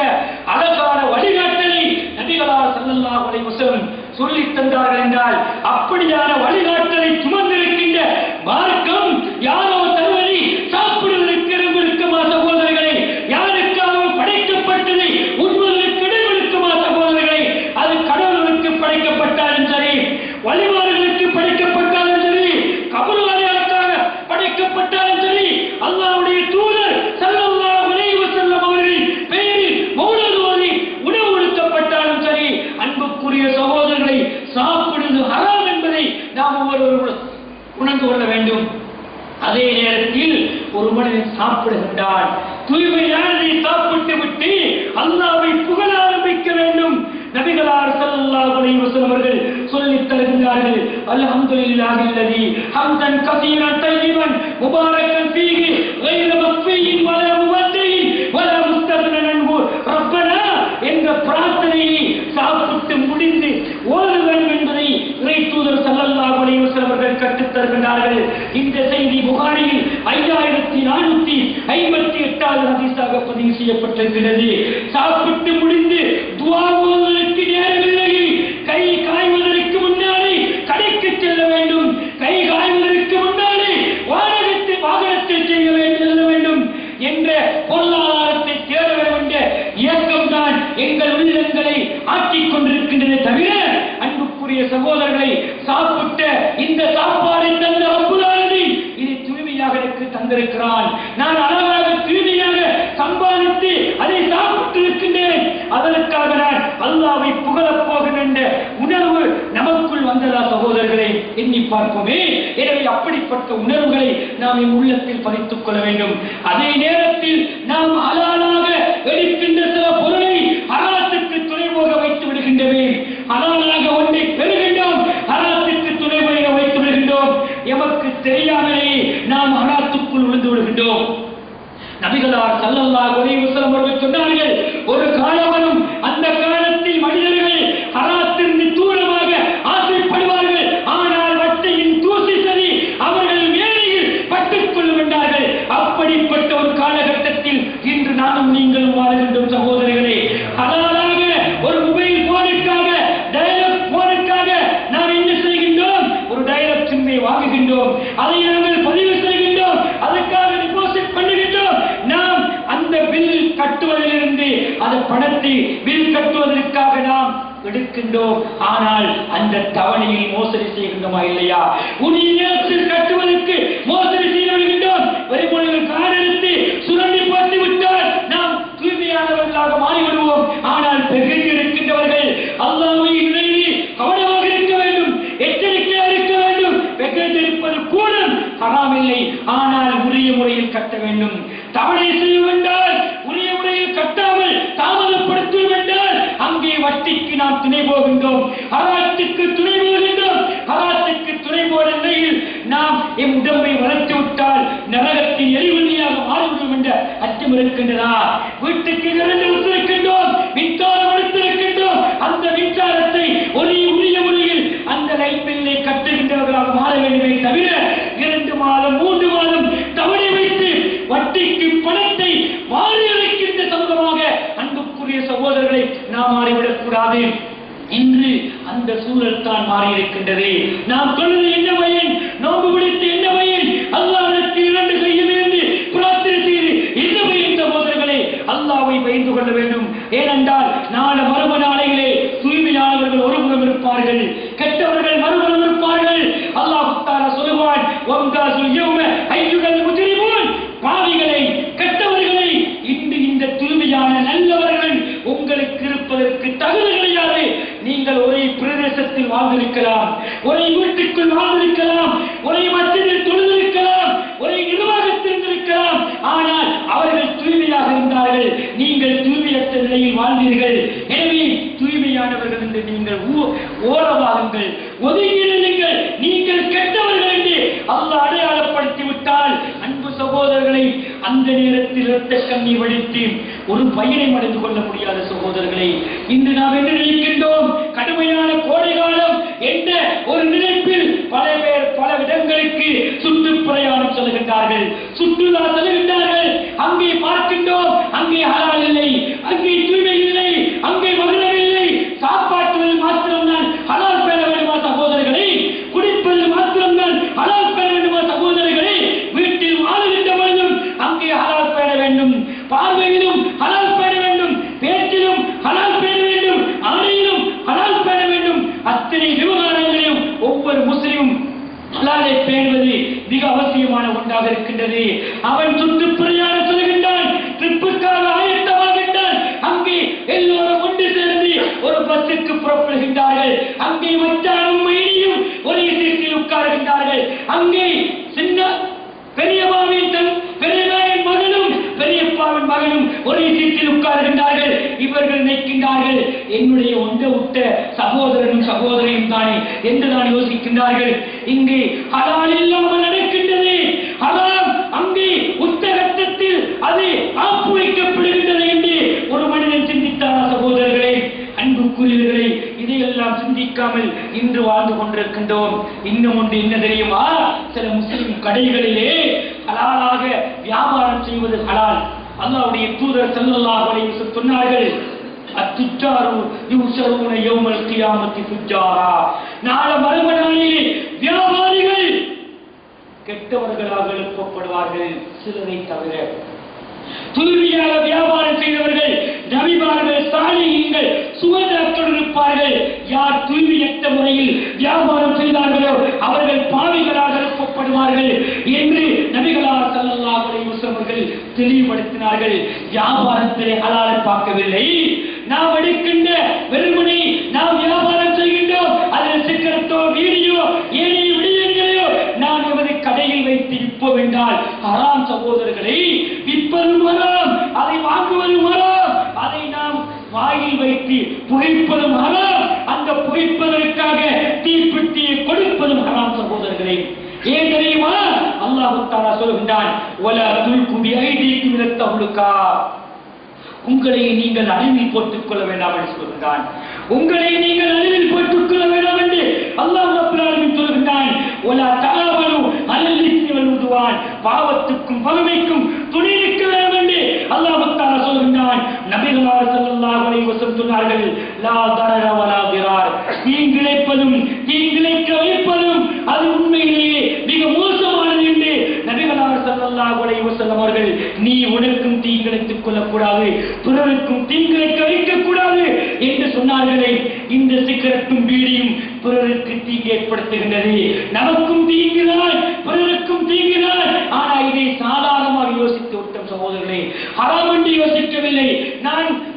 அழகான வழிகாட்டலை நபிகளார் ஸல்லல்லாஹு அலைஹி வஸல்லம் சொல்லி தந்தார்கள் என்றால், அப்படியான வழிகாட்டலை சுமந்திருக்கின்ற மார்க்கம் யாரோ தருவதை சாப்பிடுவதற்கு இருக்குமா சகோதரர்களை? யாருக்காக படைக்கப்பட்டதை உண்பதற்கு இருக்குமா சகோதரர்களை? அது கடவுளுக்கு படைக்கப்பட்டாலும் சரி, வழிமாறுகளுக்கு படைக்கப்பட்டாலும் சரி, கபர்வாதிகளுக்காக படைக்கப்பட்டாலும் சரி, அல்லாஹ்வுடைய தூதர் ஸல்லல்லாஹு அலைஹி வஸல்லம் அவர்களின் பெயரில் மௌலூத் ஓதி உணவு கொடுக்கப்பட்டாலும் சரி, அன்புக்குரிய சகோதரர்களை, சாப்பிடுவது ஹராம் என்பதை நாம் ஒவ்வொருவரும் உணர்ந்து கொள்ள வேண்டும். அதே நேரத்தில் ஒரு மனிதன் சாப்பிடுகின்றான். தூய்மையானதை சாப்பிட்டு விட்டு அல்லாஹ்வை புகழ ஆரம்பிக்க வேண்டும். நபிகளார் ஸல்லல்லாஹு அலைஹி வஸல்லம் அவர்கள் சொல்லித் தருகிறார்கள், அல்ஹம்துலில்லாஹி அல்லதி ஹம்தன் கஸீரன் தய்யிபன் முபாரக்கன் ஃபீஹி கைர மக்ஃபியின் வலா முவத்தியின் வலா முஸ்தக்னன் அன்ஹு ரப்பனா என்ற பிரார்த்தனையை சாப்பிட்டு முடிந்து ஓத வேண்டும் என்பதை இறை தூதர் ஸல்லல்லாஹு அலைஹி வஸல்லம் அவர்கள் கற்றுத் தருகிறார்கள். இந்த செய்தி புகாரியில் 5458வது ஹதீஸாக பதிவு செய்யப்பட்டிருக்கிறது. சாப்பிட்டு முடிந்து துஆ ஓதுவதற்கு நேரமில்லை. கை காய்வதற்கு முன்னாலே கடைக்கு செல்ல வேண்டும். கை காய்வதற்கு முன்னாலே வாகனத்தை செய்ய வேண்டும் என்ற பொருளாதாரத்தை தேட வேண்டும் என்ற இயக்கம் தான் எங்கள் உள்ளங்களை ஆக்கிக் கொண்டிருக்கின்றன. தவிர அன்புக்குரிய சகோதரர்களை, சாப்பிட்ட இந்த சாப்பாடை தந்த ரப்புல் ஆலமீன் இதை தூய்மையாக எனக்கு தந்திருக்கிறான். நான் அழகாக தூய்மையாக சம்பாதித்து அதை சாப்பிட்டு இருக்கின்றேன். அதற்காக நான் அல்லாஹ்வை புகழப் போகிறேன் என்ற உணர்வு நமக்குள் வந்ததா சகோதரர்களை எண்ணி பார்ப்போமே. எனவே அப்படிப்பட்ட உணர்வுகளை நாம் என் உள்ளத்தில் பதித்துக் கொள்ள வேண்டும். அதே நேரத்தில் நாம் ஹலாலாக எடுக்கின்ற சில பொருளை ஹராத்துக்கு துணை போக வைத்து விடுகின்றவே. ஹலாலாக ஒன்றை பெறுகின்றோம், ஹராத்துக்கு துணை போக வைத்து விடுகின்றோம். எமக்கு தெரியாமலே நாம் ஹராத்துக்குள் விழுந்து விடுகின்றோம். நபிகளார் ஸல்லல்லாஹு அலைஹி வஸல்லம் அவர்கள் சொன்னார்கள், ஒரு காலம் வரும், அந்த காலத்தில் மனிதர்கள் ஹராத்திற்கு தூரமாக ஆசைப்படுவார்கள். ஆனால் வட்டையின் தூசி சரி அவர்கள் மேலையில் பட்டுக் கொள்ளுகின்றார்கள். அப்படிப்பட்ட ஒரு காலகட்டத்தில் இன்று நானும் நீங்களும் வாழ்கின்றோம் சகோதரர்களே. ஹலாலாக ஒரு மொபைல் போனுக்காக, டயலாக் போனுக்காக நாம் என்ன செய்கின்றோம்? ஒரு டயலாக் சிம்மை வாங்குகின்றோம், அதை நாங்கள் பதிவு செய்கின்றோம், அதுக்காக டிபாசிட் பண்ணுகின்றோம். நாம் அந்த பில் கட்டுவதிலிருந்து அந்த பணத்தை பில் கட்டுவதற்காக நாம் எடுக்கின்றோம். ஆனால் அந்த தவணையில் மோசடி செய்கின்றோமா இல்லையா? உரிய நேரத்தில் கட்டுவதற்கு மோசடி செய்து விடுகின்றோம். வரிமொழிகள் காரணத்தை சுரண்டி பார்த்து விட்டால் நாம் தூய்மையானவர்களாக மாறிவிடுவோம். ஆனால் பெருகி இருக்கின்றவர்கள் அல்லாஹ்வை நினைவு கவனமாக இருக்க வேண்டும், எச்சரிக்கையாக இருக்க வேண்டும். பெருகிருப்பது கூட ஹராம் இல்லை, ஆனால் உரிய முறையில் கட்ட வேண்டும். தவணை செய்ய வேண்டால் உரிய முறையில் கட்டாமல் தாமதப்படுத்த வேண்டால் அங்கே வட்டிக்கு நாம் துணை போகின்றோம், ஹராத்துக்கு துணை போகின்றோம். ஹராத்துக்கு துணை போட நிலையில் நாம் எம் உடம்பை வளர்த்து விட்டால் நரகத்தின் எரிவெளியாக மாறிவிடும் என்ற அச்சம் இருக்கின்றதா? வீட்டுக்கு இரண்டு வைத்திருக்கின்றோம், மின்சாரம் எடுத்திருக்கின்றோம். அந்த மின்சாரத்தை உரிய முறையில் அந்த லைட் பில்லை கட்டுகின்றவர்களாக மாற வேண்டுமே தவிர 2 மாதம் 3 மாதம் தவணை வைத்து வட்டிக்கு பணத்தை வாரி அழைக்கின்ற சமூகமாக அன்புக்குரிய சகோதரர்களை நாம் மாறிவிடக் கூடாது. இன்று அந்த சூழல் தான் மாறி இருக்கின்றது. நாம் சொல்வது என்ன பயன்? நோன்பு பிடித்து என்ன பயன்? அல்லாஹ்விற்கு 2 கையும் ஏந்தி பிரார்த்தனை செய்து என்ன பயன் சகோதரர்களே? அல்லாஹ்வை பயந்து கொள்ள வேண்டும். ஏனென்றால் நாளை மறும நாளையிலே தூய்மையானவர்கள் ஒருபுறம் இருப்பார்கள், கெட்டவர்கள் மறுபுறம் இருப்பார்கள். அல்லாஹ் தஆலா சொல்வான், வம்தாசுல் யௌம அய்யுகல் முஜ்ரிமூன், பாவிகளை கெட்டவர்களை இன்று இந்த தூய்மையான நல்லவர்கள் உங்களுக்கு இருப்பதற்கு தகுதி கிடையாது. நீங்கள் ஒரே பிரதேசத்தில் வாழ்ந்திருக்கலாம், ஒரே வீட்டுக்குள் வாழ்ந்திருக்கலாம், ஒரே மஸ்ஜிதில் தொழுதிருக்கலாம், ஒரே நிர்வாகத்தில் இருக்கலாம். ஆனால் அவர்கள் தூய்மையாக இருந்தார்கள், நீங்கள் தூய்மையற்ற நிலையில் வாழ்ந்தீர்கள். எனவே தூய்மையானவர்கள் என்று நீங்கள் ஓரவாகுங்கள், ஒதுங்கிடுங்கள். நீங்கள் கெட்டவர்கள் என்று அல்லாஹ் அடையாளப்படுத்தி விட்டால் அன்பு சகோதரர்களை அந்த நேரத்தில் இரத்த கண்ணீர் வடித்து ஒரு பயனை அடைந்து கொள்ள முடியாத சகோதரர்களை இன்று நாம் என்ன நினைக்கின்றோம்? கடுமையான கோடை காலம் என்ற ஒரு நினைப்பில் பல பேர் பல இடங்களுக்கு சுற்றுப்பிரயாணம் செல்கின்றார்கள், சுற்றுலா செல்கின்றார்கள். அங்கே பார்க்கின்றோம், அங்கே ஹலால் இல்லை, அங்கே தூய்மை இல்லை, அங்கே மதுரம் இல்லை. சாப்பாட்டுவதில் மாத்திரம்தான் ஹலால் பெற வேண்டுமா சகோதரர்களை? குடிப்பதில் மாத்திரம்தான் ஹலால் பெற வேண்டுமா சகோதரர்களை? வீட்டில் வாழுகின்ற பொழுதும் அங்கே ஹலால் பெற வேண்டும், பார்வையிலும் ஹலால் பெற வேண்டும், பேச்சிலும் ஹலால் பெற வேண்டும், ஆணையிலும் ஹலால் பெற வேண்டும். அத்தனை விவகாரங்களையும் ஒவ்வொரு முஸ்லிமும் ஹலாலை பேணுவது மிக அவசியமான ஒன்றாக இருக்கின்றது. அவன் சுற்றுப்பிரயாணம் செல்கின்றான், ட்ரிப்புக்காக ஆயத்தமாகின்றான். அங்கே எல்லோரும் ஒன்று சேர்ந்து ஒரு பஸ்ஸுக்கு புறப்படுகின்றார்கள். அங்கே மச்சானும் மைனியும் ஒரே சீட்டில் உட்காருகின்றார்கள். அங்கே சின்ன பெரியமாவின் மகனும் ஒரே சீட்டில் உட்கார்கின்றார்கள். இவர்கள் நினைக்கின்றார்கள் என்னுடைய ஒன்ற விட்ட சகோதரனும் சகோதரியும் தானே என்றுதான் யோசிக்கின்றார்கள். இங்கே ஹலால் இல்லாமல் நடக்கின்றது. ஹலால் அங்கே உத்தகத்தில் அது ஆப்பு வைக்கப்படுகின்றது என்று ஒரு மனிதன் சிந்தித்தாரா சகோதரர்களே, அன்புக்குரியவர்களே? இதையெல்லாம் சிந்திக்காமல் இன்று வாழ்ந்து கொண்டிருக்கின்றோம். இன்னும் ஒன்று என்ன தெரியுமா? சில முஸ்லிம் கடைகளிலே ஹலாலாக வியாபாரம் செய்வது ஹலால். அல்லாஹ்வுடைய தூதர் ஸல்லல்லாஹு அலைஹி வஸல்லம் சொன்னார்கள், அத்துஜாரு யுஸரூன யௌமல் கியாமத்தி துஜாரா. நாளை மறுமை நாளிலே வியாபாரிகள் கெட்டவர்களாக எழுப்பப்படுவார்கள், சிலரை தவிர. தூய்மையாக வியாபாரம் செய்தவர்கள், நபிமார்கள், சாலிஹீன்கள், சுவதாக்கள் இருப்பார்கள். யார் தூய்மையற்ற முறையில் வியாபாரம் செய்தார்களோ அவர்கள் பாவிகளாக எழுப்பப்படுவார்கள் என்று நபிகளார் ஸல்லல்லாஹு அலைஹி வஸல்லம் அவர்கள் தெளிவுபடுத்தினார்கள். வியாபாரத்திலே ஹலாலை பார்க்கவில்லை. நாம் எடுக்கின்ற வெறுமனை நாம் வியாபாரம் செய்கின்றோம். அதில் சிக்கரத்தோ வீடியோ ஏனைய விடயங்களையோ நாம் எமது கடையில் வைத்து விற்போம் என்றால் ஹராம் சகோதரர்களை. விற்பதும் ஹராம், அதை வாங்குவதும் ஹராம், அதை நாம் வாயில் வைத்து புகைப்பதும் ஹராம், அந்த புகைப்பதற்காக தீப்பெட்டியை கொடுப்பதும் ஹராம் சகோதரர்களே. ஏன் தெரியுமா? அல்லாஹ் தஆலா சொல்கின்றான், வலா துல்கு பிஐதீக்கும் இலத் தஹ்லுகா. உங்களை நீங்கள் அழிவில் போட்டுக் கொள்ள வேண்டாம் என்று சொல்கின்றான். உங்களை நீங்கள் அழிவில் போட்டுக் கொள்ள வேண்டாம் என்று அல்லாஹ் ரப்பல் ஆலமீன் சொல்கின்றான். வலா தஆவலு அலல் இஸ்மி வல் உத்வான். பாவத்துக்கும் பகைமைக்கும் துணை நிற்க வேண்டும் என்று அல்லாஹ் தஆலா சொல்கின்றான். நபிகளார் ஸல்லல்லாஹு அலைஹி வஸல்லம் சொன்னார்கள், லா தரர வலா திரார். தீங்கிழைப்பதும் தீங்கிழைக்க வைப்பதும் அது உண்மையிலேயே மிக மோசமானது என்று நபிகளார் ஸல்லல்லாஹு அலைஹி வஸல்லம் அவர்கள், நீ உனக்கும் தீங்கிழைத்துக் கொள்ளக்கூடாது, பிறருக்கும் தீங்கிழைக்க வைக்கக்கூடாது என்று சொன்னார்களே. இந்த சிகரெட்டும் பீடியும் பிறருக்கு தீங்கு ஏற்படுத்துகின்றது. நமக்கும் தீங்குதான், பிறருக்கும் தீங்குதான். ஆனால் இதை சாதாரணமாக யோசித்து விட்டோம் சகோதரர்களே. ஹராம் என்று யோசிக்கவில்லை.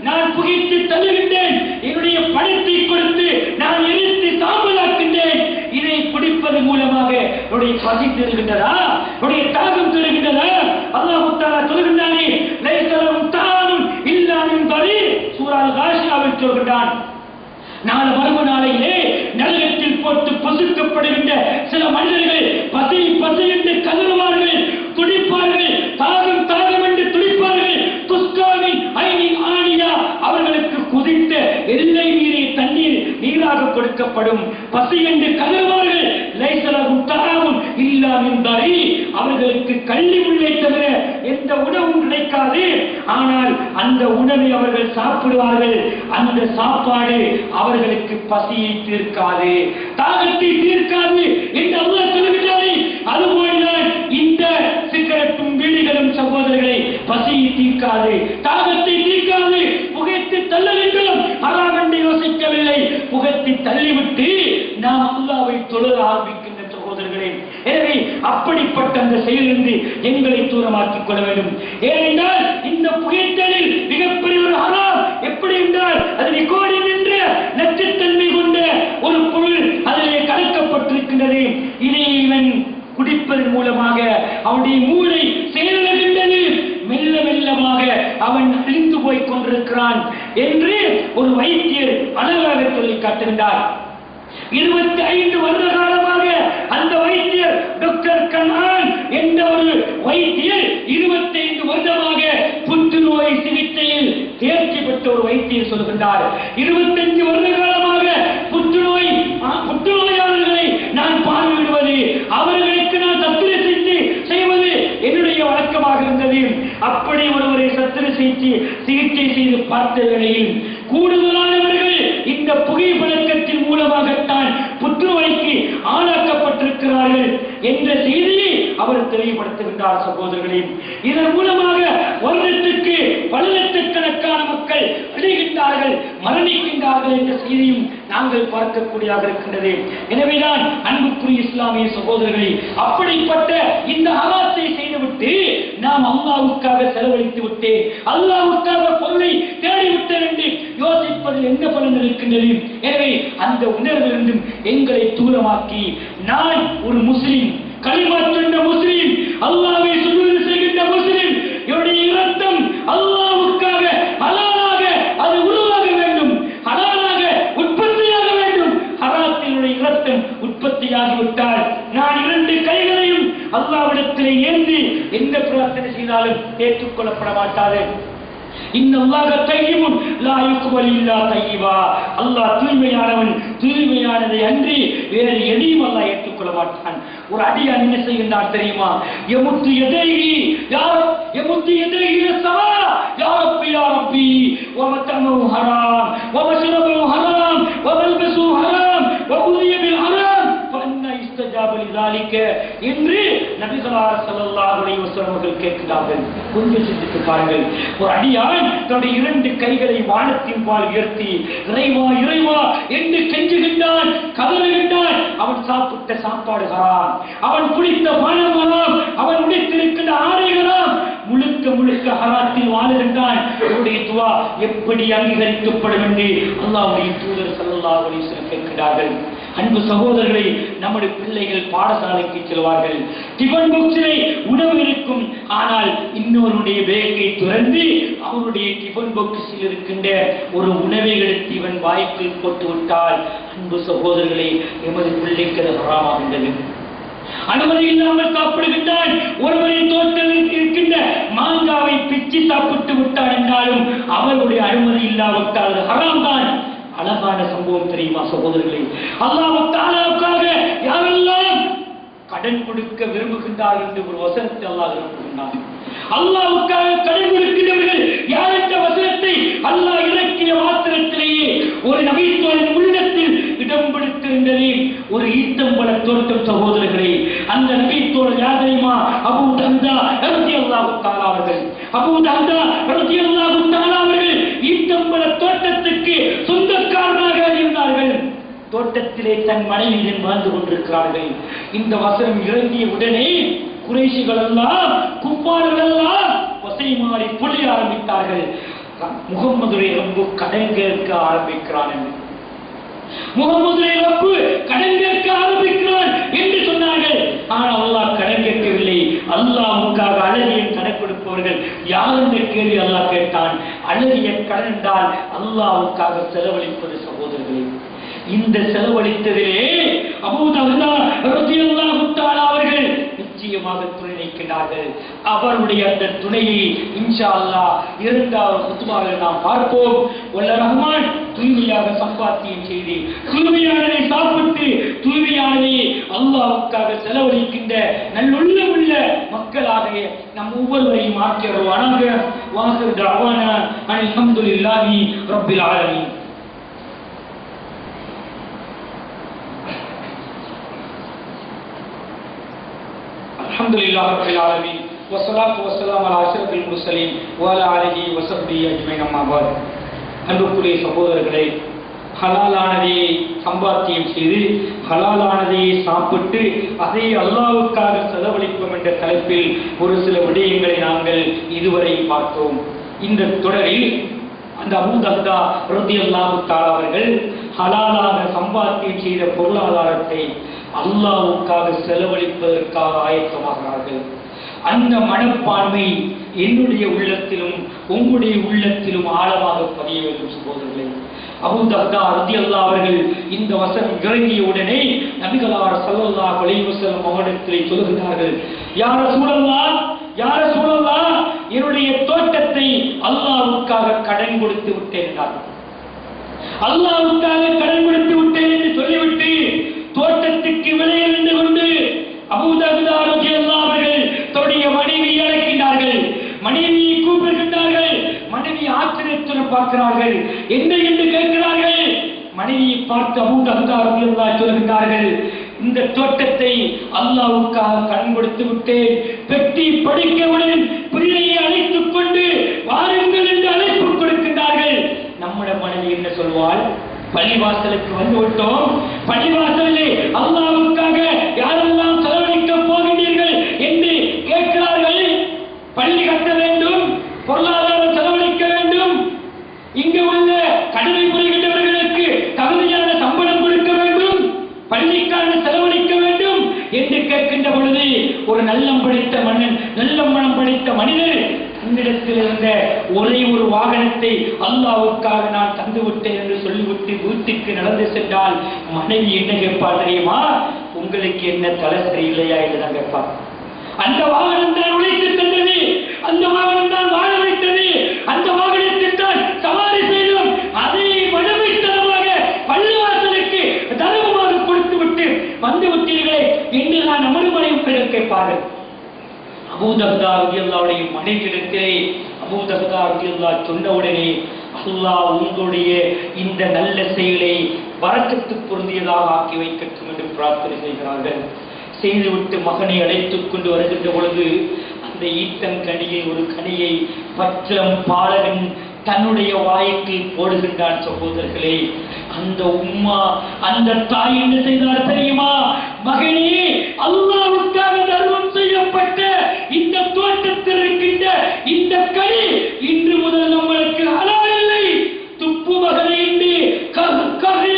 நான் புகைத்து தள்ளுகின்றேன், என்னுடைய பணத்தை கொடுத்து நான் எரித்து சாம்பலாக்கின்றேன். இதை குடிப்பதன் மூலமாக என்னுடைய பசி தருகின்றதா, என்னுடைய தாகம் தருகின்றதா? அல்லாஹ் தஆலா சொல்கின்றானே, லைஸ லஹும் தஆமுன் இல்லா மின் தரீர். சூரா அல்-காஷியாவில் சொல்கின்றான், நாளை மறுமை நாளையிலே நரகத்தில் போட்டு பொசுக்கப்படுகின்ற சில மனிதர்கள் பசி பசி என்று கதறுவார்கள், துடிப்பார்கள், தாகம் தாகம் என்று துடிப்பார்கள். துஸ்காமின் ஐனின் ஆனியா, அவர்களுக்கு குதித்த எல்லை மீறிய தண்ணீர் நீராக கொடுக்கப்படும். பசி என்று கதறுவார்கள். லைஸ லஹும் தஆமுன் இல்லா மின் தரீர். அவர்களுக்கு கள்ளி முள்ளை தவிர எந்த உணவும் கிடைக்காது. ஆனால் அந்த உணவை அவர்கள் சாப்பிடுவார்கள். அந்த சாப்பாடு அவர்களுக்கு பசியை தீர்க்காது, தாகத்தை தீர்க்காது என்று அல்லாஹ் சொல்கிறாரே. அதுபோல்தான் இந்த சிகரெட்டும் பீடிகளும் சகோதரர்களை பசியை தீர்க்காது, தாகத்தை தீர்க்காது. புகைத்து தள்ள வேண்டும், ஹராம் என்று யோசிக்கவில்லை. புகைத்து தள்ளிவிட்டு நாம் அல்லாஹ்வை தொழ ஆரம்பிக்கின்ற சகோதரர்களே. எனவே அப்படிப்பட்ட அந்த செயலிலிருந்து எங்களை தூரமாக்கிக் கொள்ள வேண்டும். ஏனென்றால் இந்த புகைத்தலில் மிகப்பெரிய ஒரு ஹராம். எப்படி என்றால் அது நிக்கோடின் என்ற நச்சுத்தன்மை கொண்ட ஒரு பொருள் அதிலே கலக்கப்பட்டிருக்கின்றது. இதை இவன் குடிப்பதன் மூலமாக அவனுடைய மூளை செயலிழக்கின்றது. மெல்ல மெல்லமாக அவன் அழிந்து போய் கொண்டிருக்கிறான் என்று ஒரு வைத்தியர் அழகாக சொல்லி காட்டுகின்றார். 25 வருட காலமாக அந்த வைத்தியர் டாக்டர் கண்ணான் என்ற ஒரு வைத்தியர் 25 வருடமாக புற்றுநோய் சிகிச்சையில் தேர்ச்சி பெற்ற ஒரு வைத்தியர் சொல்கின்றார். 25 வருட காலமாக புற்றுநோயாளர்களை நான் பார்வையிடுவது, அவர்களுக்கு நான் சத்திர சிகிச்சை செய்வது என்னுடைய வழக்கமாக இருந்தது. அப்படி ஒருவரை சத்திர சிகிச்சை செய்து பார்த்த வேளையில் கூடுதலானவர்கள் இந்த புகைப்பழக்கத்தின் மூலமாகத்தான் புற்றுநோய்க்கு ஆளாக்கப்பட்டிருக்கிறார்கள் என்ற செய்தியை அவர் தெளிவுபடுத்துகின்றார் சகோதரர்களே. இதன் மூலமாக வருடத்திற்கு பல லட்சக்கணக்கான மக்கள் அடைகின்றார்கள், மரணிக்கின்றார்கள் என்ற செய்தியும் நாங்கள் பார்க்கக்கூடியதாக இருக்கின்றது. எனவேதான் அன்புக்குரிய இஸ்லாமிய சகோதரர்களே, அப்படிப்பட்ட இந்த ஹராத்தை செய்துவிட்டு நாம் அல்லாஹ்வுக்காக செலவழித்து விட்டேன், அல்லாஹ்வுக்காக பொருளை தேடிவிட்டேன் என்று யோசிப்பதில் என்ன பலன் இருக்கின்றது? எனவே அந்த உணர்விலிருந்தும் எங்களை தூரமாக்கி, நான் ஒரு முஸ்லிம், களிமா சொன்ன முஸ்லிம், அல்லாஹ்வை சுஜூது செய்கின்ற முஸ்லிம், என்னுடைய இரத்தம் அல்லாஹ் எந்த பிரார்த்தனை செய்தாலும் ஏற்றுக்கொள்ளப்பட மாட்டாது. இன்னல்லாஹ தய்யிபுன் லா யுக்பலு இல்லா தய்யிபா. அல்லாஹ் தூய்மையானவன், தூய்மையானதை அன்றி வேறு எதையும் அல்லாஹ் ஏற்றுக்கொள்ள மாட்டான். ஒரு அடியான் என்ன செய்கின்றான் தெரியுமா? யமுத்து யதைஹி யமுத்து யதைஹி ஸவா யா ரப்பி யா ரப்பி வ மத்தமு ஹராம் வ மஷ்ரபு ஹராம் வ மல்பசு ஹராம் வ குதிய பில் ஹராம் ஃபஅன்ன இஸ்தஜாப லிதாலிக என்று நபி ஸல்லல்லாஹு அலைஹி வஸல்லம் அவர்கள் கேட்கிறார்கள். கொஞ்சம் சிந்தித்து பாருங்கள். ஒரு அடியான் தன்னுடைய இரண்டு கைகளை வானத்தின் பால் உயர்த்தி இறைவா இறைவா என்று கெஞ்சுகின்றான், கதறுகின்றான். அவன் சாப்பிட்ட சாப்பாடு ஹராம், அவன் குடித்த பானம் ஹராம், அவன் உடைத்திருக்கின்ற ஆடை ஹராம், முழுக்க முழுக்க ஹராத்தில் வாழுகின்றான். அவருடைய துவா எப்படி அங்கீகரிக்கப்படும் என்று அல்லாஹ்வுடைய தூதர் ஸல்லல்லாஹு அலைஹி வஸல்லம் கேட்கிறார்கள். அன்பு சகோதரர்களை, நம்முடைய பிள்ளைகள் பாடசாலைக்கு செல்வார்கள். டிபன் பாக்ஸிலே உணவு இருக்கும். ஆனால் இன்னொருடைய பேக்கை துறந்து அவருடைய டிபன் பாக்ஸில் இருக்கின்ற ஒரு உணவை எடுத்து இவன் வாய்ப்பில் போட்டு விட்டால், அன்பு சகோதரர்களை, எமது பிள்ளைக்கு அது ஹராமாகின்றது. அனுமதி இல்லாமல் சாப்பிடுகின்றான். ஒருவரின் தோட்டத்தில் இருக்கின்ற மாங்காவை பிச்சு சாப்பிட்டு விட்டான் என்றாலும் அவருடைய அனுமதி இல்லாவிட்டால் ஹராம் தான். அழகான சம்பவம் தெரியுமா சகோதரர்களே? அல்லாஹ் தஆலாவுக்காக யாரெல்லாம் கடன் கொடுக்க விரும்புகின்றார்கள் என்று ஒரு வசனத்தை அல்லாஹ் இறக்குகின்றான். அல்லாஹ்வுக்காக கடன் கொடுக்கிறவர்கள் யார் என்ற வசனத்தை அல்லாஹ் இறக்கிய மாத்திரத்திலேயே ஒரு நபித்தோரின் உள்ளத்தில் இடம் பிடித்திருந்தது. ஒரு ஈத்தம்பழ தோட்டம் சகோதரர்களே. அந்த நபித்தோர் யார் தெரியுமா? அபூ தஹ்தா ரலியல்லாஹு தஆலா அவர்கள். அபூ தஹ்தா ரலியல்லாஹு தஆலா அவர்கள் ஈத்தம்பழ தோட்டத்துக்கு சொந்தக்காரராக இருந்தார்கள். தோட்டத்திலே தன் மனைவியுடன் வாழ்ந்து கொண்டிருக்கிறார்கள். இந்த வசனம் இறங்கிய உடனே குறைஷிகள் எல்லாம், குப்பார்கள் எல்லாம் வசை மாறி பொழிய ஆரம்பித்தார்கள். முகம்மதுடைய ரப்பு கடன் கேட்க ஆரம்பிக்கிறான் என்று, முகம்மதுடைய ரப்பு கடன் கேட்க ஆரம்பிக்கிறான் என்று சொன்னார்கள். ஆனால் அல்லாஹ் கடன் கேட்கவில்லை. அல்லாஹ்வுக்காக அழகிய கடன் கொடுப்பவர்கள் யார் என்ற கேள்வி அல்லாஹ் கேட்டான். அழகிய கடன் என்றால் அல்லாஹ்வுக்காக செலவழிப்பது சகோதரர்களே. இந்த செலவழித்ததிலே அபூ தஹ்தா ரலியல்லாஹு தஆலா அவர்கள் நிச்சயமாக துணை நிற்கிறார்கள். அவருடைய அந்த துணையை இன்ஷா அல்லாஹ் இரண்டாவது குத்பாவில் நாம் பார்ப்போம். வல்ல ரஹ்மான் தூய்மையாக சம்பாத்தியம் செய்து தூய்மையானதை சாப்பிட்டு தூய்மையானதை அல்லாஹ்வுக்காக செலவழிக்கின்ற நல்லுள்ள மக்களாக நம் ஒவ்வொருவரையும் ஆக்கி வருவானாக. வாஹிர் தஅவானா அல்ஹம்துலில்லாஹி ரப்பில் ஆலமீன். அல்ஹம்துலில்லாஹி ரப்பில் ஆலமீன் வஸ்ஸலாத்து வஸ்ஸலாமு அலா அஷ்ரஃபில் முர்ஸலீன் வ அலா ஆலிஹி வ ஸஹ்பிஹி அஜ்மஈன். அம்மா பஅத். அன்புக்குரிய சகோதரர்களே, ஹலாலானதை சம்பாத்தியம் செய்து ஹலாலானதை சாப்பிட்டு அதை அல்லாஹ்வுக்காக செலவழிப்போம் என்ற தலைப்பில் ஒரு சில விடயங்களை நாங்கள் இதுவரை பார்த்தோம். இந்த தொடரில் அந்த அபூ தஹ்தா ரலியல்லாஹு தஆலா அவர்கள் ஹலாலாக சம்பாத்தியம் செய்த பொருளாதாரத்தை அல்லாஹ்வுக்காக செலவழிப்பதற்காக ஆயத்தமாகிறார்கள். அந்த மனப்பான்மை என்னுடைய உள்ளத்திலும் உங்களுடைய உள்ளத்திலும் ஆழமாக பதிய வேண்டும் சகோதரர்களே. அபூ தஹ்தா ரலியல்லாஹு அவர்கள் இந்த வசனம் இறங்கிய உடனே நபிகளார் ஸல்லல்லாஹு அலைஹி வஸல்லம் அவரிடத்திலே சொல்கிறார்கள், யா ரசூலல்லாஹ், யா ரசூலல்லாஹ், என்னுடைய தோட்டத்தை அல்லாஹ்வுக்காக கடன் கொடுத்து விட்டேன் என்றார்கள். அல்லாஹ்வுக்காக கடன் கொடுத்து விட்டேன் என்று சொல்லிவிட்டு தோட்டத்துக்கு வெளியே நின்று கொண்டு அபூ தஹ்தா ரலியல்லாஹு அவர்கள் தன்னுடைய மனைவியை அழைக்கின்றார்கள். மனைவியை கூப்பிடுகின்றார்கள். மனைவி ஆச்சரியத்துடன் பார்க்கிறார்கள். என்ன என்று கேட்கிறார்கள். மனைவியை பார்த்து அபூ தஹ்தா ரலியல்லாஹு சொல்கின்றார்கள், இந்த தோட்டத்தை அல்லாஹ்வுக்காக கடன் கொடுத்து விட்டேன். பெட்டி படிக்கவுடன் பிள்ளையை அழைத்துக் கொண்டு வாருங்கள் என்று அழைப்பு கொடுக்கின்றார்கள். நம்முடைய மனைவி என்ன சொல்வாள்? பள்ளிவாசலுக்கு வந்து விட்டோம், பள்ளிவாசலிலே அல்லாஹ்வுக்காக யாரெல்லாம் செலவழிக்க போகிறீர்கள் என்று கேட்கிறார்கள். பள்ளி கட்ட வேண்டும், பொருளாதாரம் செலவழிக்க வேண்டும், இங்கு உள்ள கடனை புரிகின்றவர்களுக்கு தகுதியான சம்பளம் கொடுக்க வேண்டும், பள்ளிக்கான செலவழிக்க வேண்டும் என்று கேட்கின்ற பொழுது ஒரு நல்லம் படைத்த மன்னன், நல்ல மனம் படைத்த மனிதர் தன்னிடத்தில் இருந்த ஒரே ஒரு வாகனத்தை அல்லாஹ்வுக்காக நான் தந்து விட்டேன் என்று சொல்லிவிட்டு வீட்டுக்கு நடந்து சென்றால் மனைவி என்ன கேட்பார் தெரியுமா? உங்களுக்கு என்ன தலை சரியில்லையா என்று தான் கேட்பார். அந்த வாகனம் தான் உழைத்து தந்தது, அந்த வாகனம் தான் வாழ வைத்தது, அந்த வாகனத்தில் தான் சவாரி செய்தோம். அதை மனமைத்தனமாக பள்ளிவாசலுக்கு தர்மமாக கொடுத்து விட்டு வந்து விட்டீர்களே என்று நான் அமர்மனையும் கேட்பார்கள். அபூ தர்தா ரலியல்லாஹுடைய மனைவியிடத்திலே அபூ தர்தா ரலியல்லாஹு சொன்னவுடனே அல்லாஹ் உங்களுடைய இந்த நல்ல செயலை வரக்கத்து பொருந்தியதாக ஆக்கி வைக்கட்டும் என்று பிரார்த்தனை செய்கிறார்கள். செய்துவிட்டு மகனை அழைத்துக் கொண்டு வருகின்ற பொழுது அந்த ஈத்தங்கனியை ஒரு கனியை பச்சளம் பாலகன் தன்னுடைய வாய்க்கு போடுகின்றான். சகோதரர்களே, அந்த உம்மா அந்த தாய் என்ன செய்தார் தெரியுமா? மகனே, அல்லாஹ்வுக்காக தர்மம் செய்யப்பட்ட இந்த தோட்டத்தில் இருக்கின்ற இந்த கனி இன்று முதல் நம்மளுக்கு ஹலால் இல்லை, துப்பு மகனை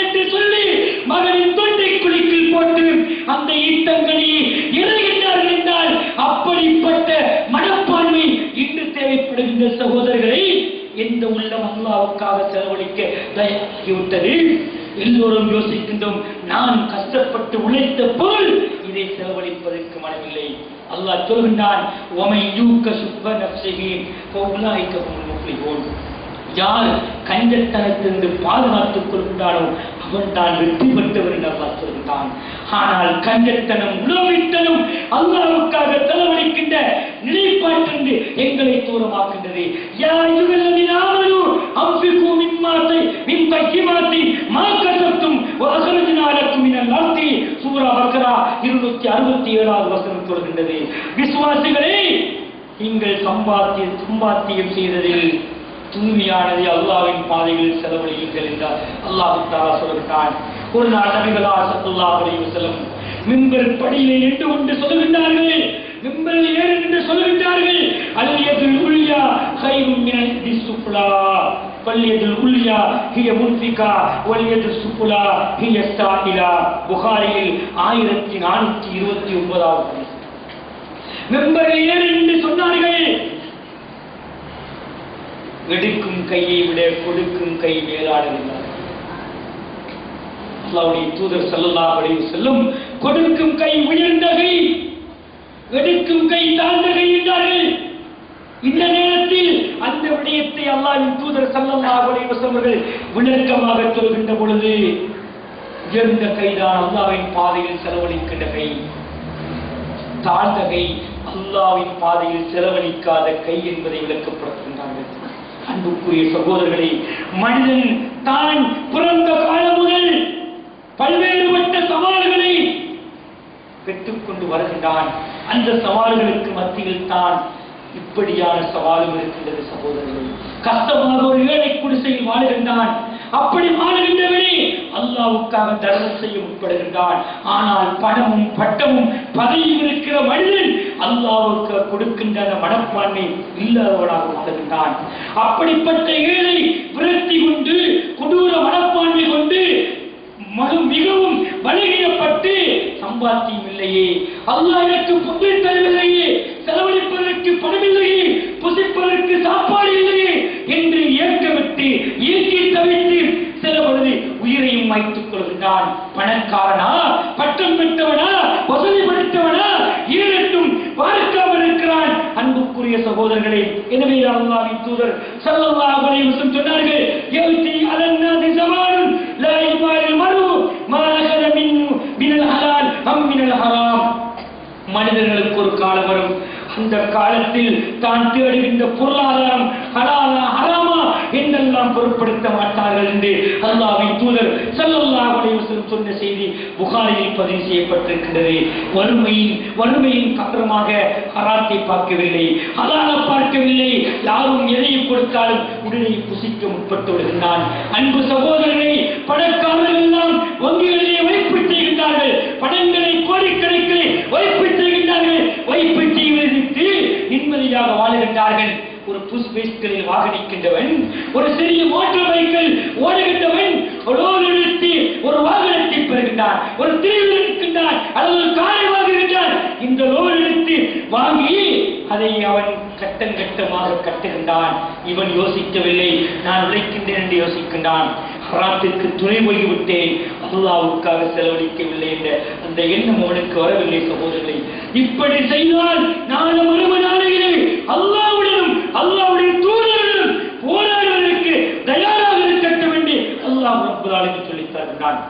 என்று சொல்லி மகனின் தொண்டை குழிக்குள் போட்டு அந்த ஈத்தங்கனியை இறங்கினார்கள் என்றால் அப்படிப்பட்ட மனப்பான்மை இன்று தேவைப்படுகின்ற சகோதரர்களை எந்த உள்ளம் அல்லாஹ்வுக்காக செலவழிக்க தயாராகிவிட்டது. எல்லோரும் யோசிக்கின்றோம், நான் கஷ்டப்பட்டு உழைத்த பொருள் இதை செலவழிப்பதற்கு மனமில்லை. அல்லாஹ் சொல்கின்றான், யார் கஞ்சத்தனத்திலிருந்து பாதுகாத்துக் கொள்கின்றானோ அவன் தான் வெற்றி பெற்றவர் என்று அல்லாஹ் சொல்கின்றான். ஆனால் கஞ்சத்தனம் உணவித்தனம் அல்லாஹ்வுக்காக செலவழிக்கின்ற நிலைப்பாட்டிலிருந்து எங்களை தூரமாக்கின்றது. யா அய்யுஹல்லதீன ஆமனூ அன்ஃபிகூ மிம்மா மா கஸப்தும் வ அக்ரஜ்னா லக்கும் மினல் அர்தி. சூரா பக்ரா 267வது வசனம் சொல்கின்றது. விசுவாசிகளே, நீங்கள் சம்பாத்தியம் செய்ததில் தூய்மையானதை அல்லாஹ்வின் பாதையில் செலவழியுங்கள் என்றார். அல்லாஹ் தஆலா சொல்கிறான். ஒரு நாள் நபிகளார் ஸல்லல்லாஹு அலைஹி வஸல்லம் மிம்பர் படியிலே நின்று கொண்டு சொல்கின்றார்கள், மிம்பரில் ஏறி நின்று சொல்கின்றார்கள், அல் யதுல் உல்யா கைரும் மினல் யதி சுஃப்லா வல் யதுல் உல்யா ஹிய முன்ஃபிகா வல் யதுல் சுஃப்லா ஹிய சாயிலா. புகாரியில் 1429வது மிம்பரில் ஏறி நின்று சொன்னார்கள், எடுக்கும் கையை விட கொடுக்கும் கை மேலாடுகிறார். அல்லாஹ்வுடைய தூதர் ஸல்லல்லாஹு அலைஹி வஸல்லம் கொடுக்கும் கை உயர்ந்த கை, எடுக்கும் கை தாழ்ந்த கை என்றார்கள். இந்த நேரத்தில் அந்த விடயத்தை அல்லாஹ்வின் தூதர் ஸல்லல்லாஹு அலைஹி வஸல்லம் விளக்கமாக சொல்கின்ற பொழுது, உயர்ந்த கைதான் அல்லாஹ்வின் பாதையில் செலவழிக்கின்ற கை, தாழ்ந்த கை அல்லாஹ்வின் பாதையில் செலவழிக்காத கை என்பதை விளக்கப்படுத்துகின்றார்கள். அன்புக்குரிய சகோதரர்களே, மனிதன் தான் பிறந்த காலம் முதல் பல்வேறுபட்ட சவால்களை பெற்றுக்கொண்டு வருகின்றான். அந்த சவால்களுக்கு மத்தியில் தான் இப்படியான சவாலும் இருக்கின்றது. சகோதரர்களே, கஷ்டமாக ஒரு ஏழை குடிசையில் வாழுகின்றான். அப்படி வாழுகின்றவனே அல்லாஹ்வுக்காக தர்மம் செய்ய முற்படுகின்றான். ஆனால் பணமும் பட்டமும் பதவியும் இருக்கிற மனிதன் அல்லாஹ்வுக்கு கொடுக்கின்ற மனப்பான்மை இல்லாதவனாக வாழுகின்றான். அப்படிப்பட்ட ஏழை விரக்தி கொண்டு கொடூர மனப்பான்மை கொண்டு மிகவும் பலகீனப்பட்டு சம்பாத்தியம் இல்லையே, அல்லாஹ் எனக்கு பொருளை தரவில்லையே, செலவழிப்பதற்கு பணமில்லையே, புசிப்பதற்கு சாப்பாடு இல்லையே என்று ஏற்கவிட்டு இயற்கை தவிர்த்து சில பொழுது உயிரையும் வைத்துக் கொள்கின்றான். பணக்காரனா, பட்டம் பெற்றவனா, வசதி படைத்தவனா ஈரட்டும் பார்க்காமல் இருக்கிறான். அன்புக்குரிய சகோதரர்களே, எனவே அல்லாஹ்வின் தூதர் ஸல்லல்லாஹு அலைஹி வஸல்லம் சொன்னார்கள், யௌதி அலன்னாதி ஸமானுன் லா யுபாலில் மர்உ மா அகத மினல் ஹலால் அம் மினல் ஹராம். மனிதர்களுக்கு ஒரு காலம் வரும், அந்த காலத்தில் தான் தேடுகின்ற பொருளாதாரம் ஹலாலா ஹராமா என்றெல்லாம் பொருட்படுத்த மாட்டார்கள் என்று அல்லாஹ்வின் தூதர் ஸல்லல்லாஹு அலைஹி வஸல்லம் சொன்ன செய்தி புகாரியில் பதிவு செய்யப்பட்டிருக்கிறது. வறுமையின் காரணமாக ஹராத்தை பார்க்கவில்லை, ஹலாலை பார்க்கவில்லை. யாரும் எதையும் கொடுத்தாலும் உடனே புசிக்க முற்பட்டு விடுகின்றான். அன்பு சகோதரர்களை, பணக்காரர்கள் எல்லாம் வங்கிகளிலே வைப்பு செய்கின்றார்கள், பணங்களை கோடிக்கணக்கிலே வைப்பு செய்கின்றார்கள். வைப்பு செய்வதற்கு நிம்மதியாக வாழுகின்றார்கள். ஒரு புஷ்பேஸ்களில் வாகனிக்கின்றவன், ஒரு சிறிய மோட்டார் பைக்கில் ஓடுகின்றவன் ஒரு வாகனத்தை பெறுகின்றான், ஒரு தீவில் இருக்கின்றான், அல்லது ஒரு காரை வாங்குகின்றான். இந்த லோன் எடுத்து வாங்கி அதை அவன் கட்டம் கட்டமாக கட்டுகின்றான். இவன் யோசிக்கவில்லை, நான் உழைக்கின்றேன் என்று யோசிக்கின்றான். ஹராத்திற்கு துணை போய்விட்டேன், அல்லாஹ்வுக்காக செலவழிக்கவில்லை என்ற அந்த எண்ணம் அவனுக்கு வரவில்லை. சகோதரர்களே, இப்படி செய்தால் நாளை மறுமை நாளையிலே அல்லாஹ்வுடனும் அல்லாஹ்வுடைய தூதருடனும் போராடுவதற்கு தயாராக இருக்கட்டும் என்று அல்லாஹ் ரப்பல் ஆலமீன் சொல்லித் தருகிறான்.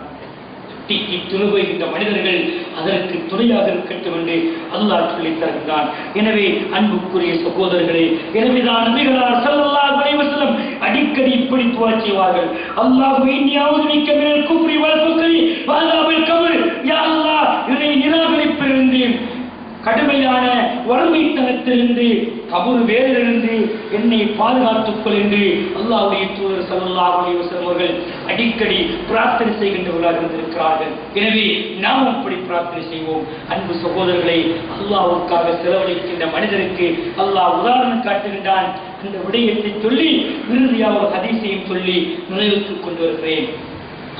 தீக்கி துணுகுகின்ற மனிதர்கள் அதற்கு துணையாக இருக்கட்டும் என்று அல்லாஹ் சொல்லித் தருகிறான். எனவே அன்புக்குரிய சகோதரர்களே, எனவேதான் நபிகளார் ஸல்லல்லாஹு அலைஹி வஸல்லம் அடிக்கடி இப்படி துஆ செய்வார்கள். அல்லாஹ்வே இன்னி அஊது பிக்க மினல் குஃப்ரி வல் ஃபக்ரி வ அஸாபில் கப்ர். யா அல்லாஹ், இறை நிராகரிப்பிலிருந்து, கடுமையான வறுமைத்தனத்திலிருந்து, கபர் வேரிலிருந்து என்னை பாதுகாத்துக் கொள் என்று அல்லாஹ்வுடைய தூதர் ஸல்லல்லாஹு அலைஹி வஸல்லம் அவர்கள் அடிக்கடி பிரார்த்தனை செய்கின்றவர்களாக இருந்திருக்கிறார்கள். எனவே நாம் அப்படி பிரார்த்தனை செய்வோம். அன்பு சகோதரர்களை, அல்லாஹ்வுக்காக செலவழிக்கின்ற மனிதருக்கு அல்லாஹ் உதாரணம் காட்டுகின்றான். அந்த விடயத்தை சொல்லி இறுதியாக ஒரு ஹதீஸையும் சொல்லி நிறைவுக்கு கொண்டு வருகிறேன்.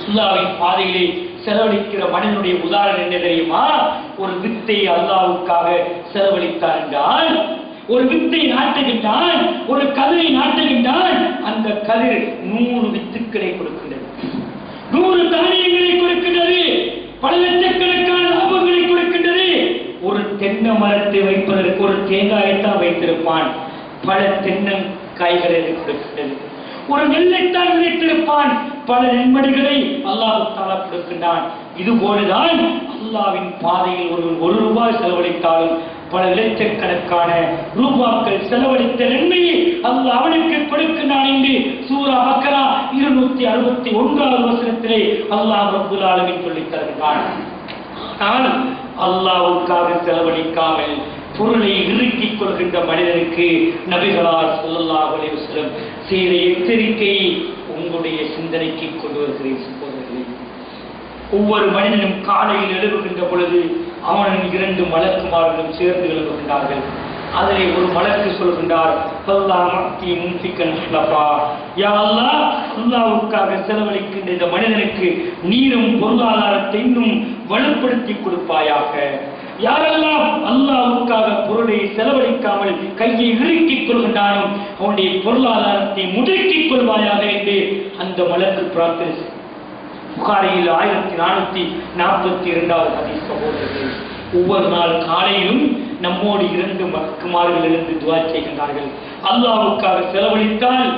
அல்லாஹ்வின் பாதையிலே செலவழிக்கிற மனிதனுடைய உதாரணம் என்ன தெரியுமா? ஒரு வித்தை அல்லாஹ்வுக்காக செலவழித்தார் என்றால், ஒரு வித்தை நாட்டுகின்றான், ஒரு கதிரை நாட்டுகின்றான், அந்த கதிர் 100 வித்துக்களை கொடுக்கின்றது, 100 தானியங்களை கொடுக்கின்றது, பல லட்சக்கணக்கான லாபங்களை கொடுக்கின்றது. ஒரு தென்னை மரத்தை வைப்பதற்கு ஒரு தேங்காயத்தான் வைத்திருப்பான், பல தென்னங்காய்களை கொடுக்கின்றது. ஒரு நெல்லைத்தான் விதைத்திருப்பான், பல நென்மடிகளை அல்லாஹ் தஆலா கொடுக்கின்றான். இதுபோலதான் அல்லாஹ்வின் பாதையில் ஒரு ரூபாய் செலவழித்தாலும் பல லட்சக்கணக்கான ரூபாக்கள் செலவழித்த நன்மையை அல்லாஹ் அவனுக்கு கொடுக்கின்றான் என்று சூரா பக்ரா 261வது வசனத்திலே அல்லாஹ் ரப்பல் ஆலமீன் சொல்லித் தருகிறான். ஆனால் அல்லாஹ்வுக்காக செலவழிக்காமல் பொருளை இறுக்கிக் கொள்கின்ற மனிதனுக்கு நபிகளார் ஸல்லல்லாஹு அலைஹி வஸல்லம் செய்த எச்சரிக்கையை உங்களுடைய சிந்தனைக்கு கொண்டு வருகிறேன். சகோதரர்களே, ஒவ்வொரு மனிதனும் காலையில் எழுப்புகின்ற பொழுது அவனின் 2 மலக்குமார்களும் சேர்ந்து எழுப்புகின்றார்கள். அதிலே ஒரு மலக்கு சொல்கின்றார், அல்லாஹ்வுக்காக செலவழிக்கின்ற இந்த மனிதனுக்கு நீரும் பொருளாதாரத்தை இன்னும் வலுப்படுத்தி கொடுப்பாயாக. யாரெல்லாம் அல்லாஹ்வுக்காக பொருளை செலவழிக்காமல் கையை இறுக்கிக் கொள்கின்றானோ அவனுடைய பொருளாதாரத்தை முடக்கிக் கொள்வாயாக என்று அந்த மலக்கு பிரார்த்தனை. புகாரியில் 1442வது ஹதீஸ். சகோதரர்களே, ஒவ்வொரு நாள் காலையிலும் நம்மோடு 2 மலக்குமார்கள் எழுந்து துஆ செய்கின்றார்கள். அல்லாஹ்வுக்காக செலவழித்தால்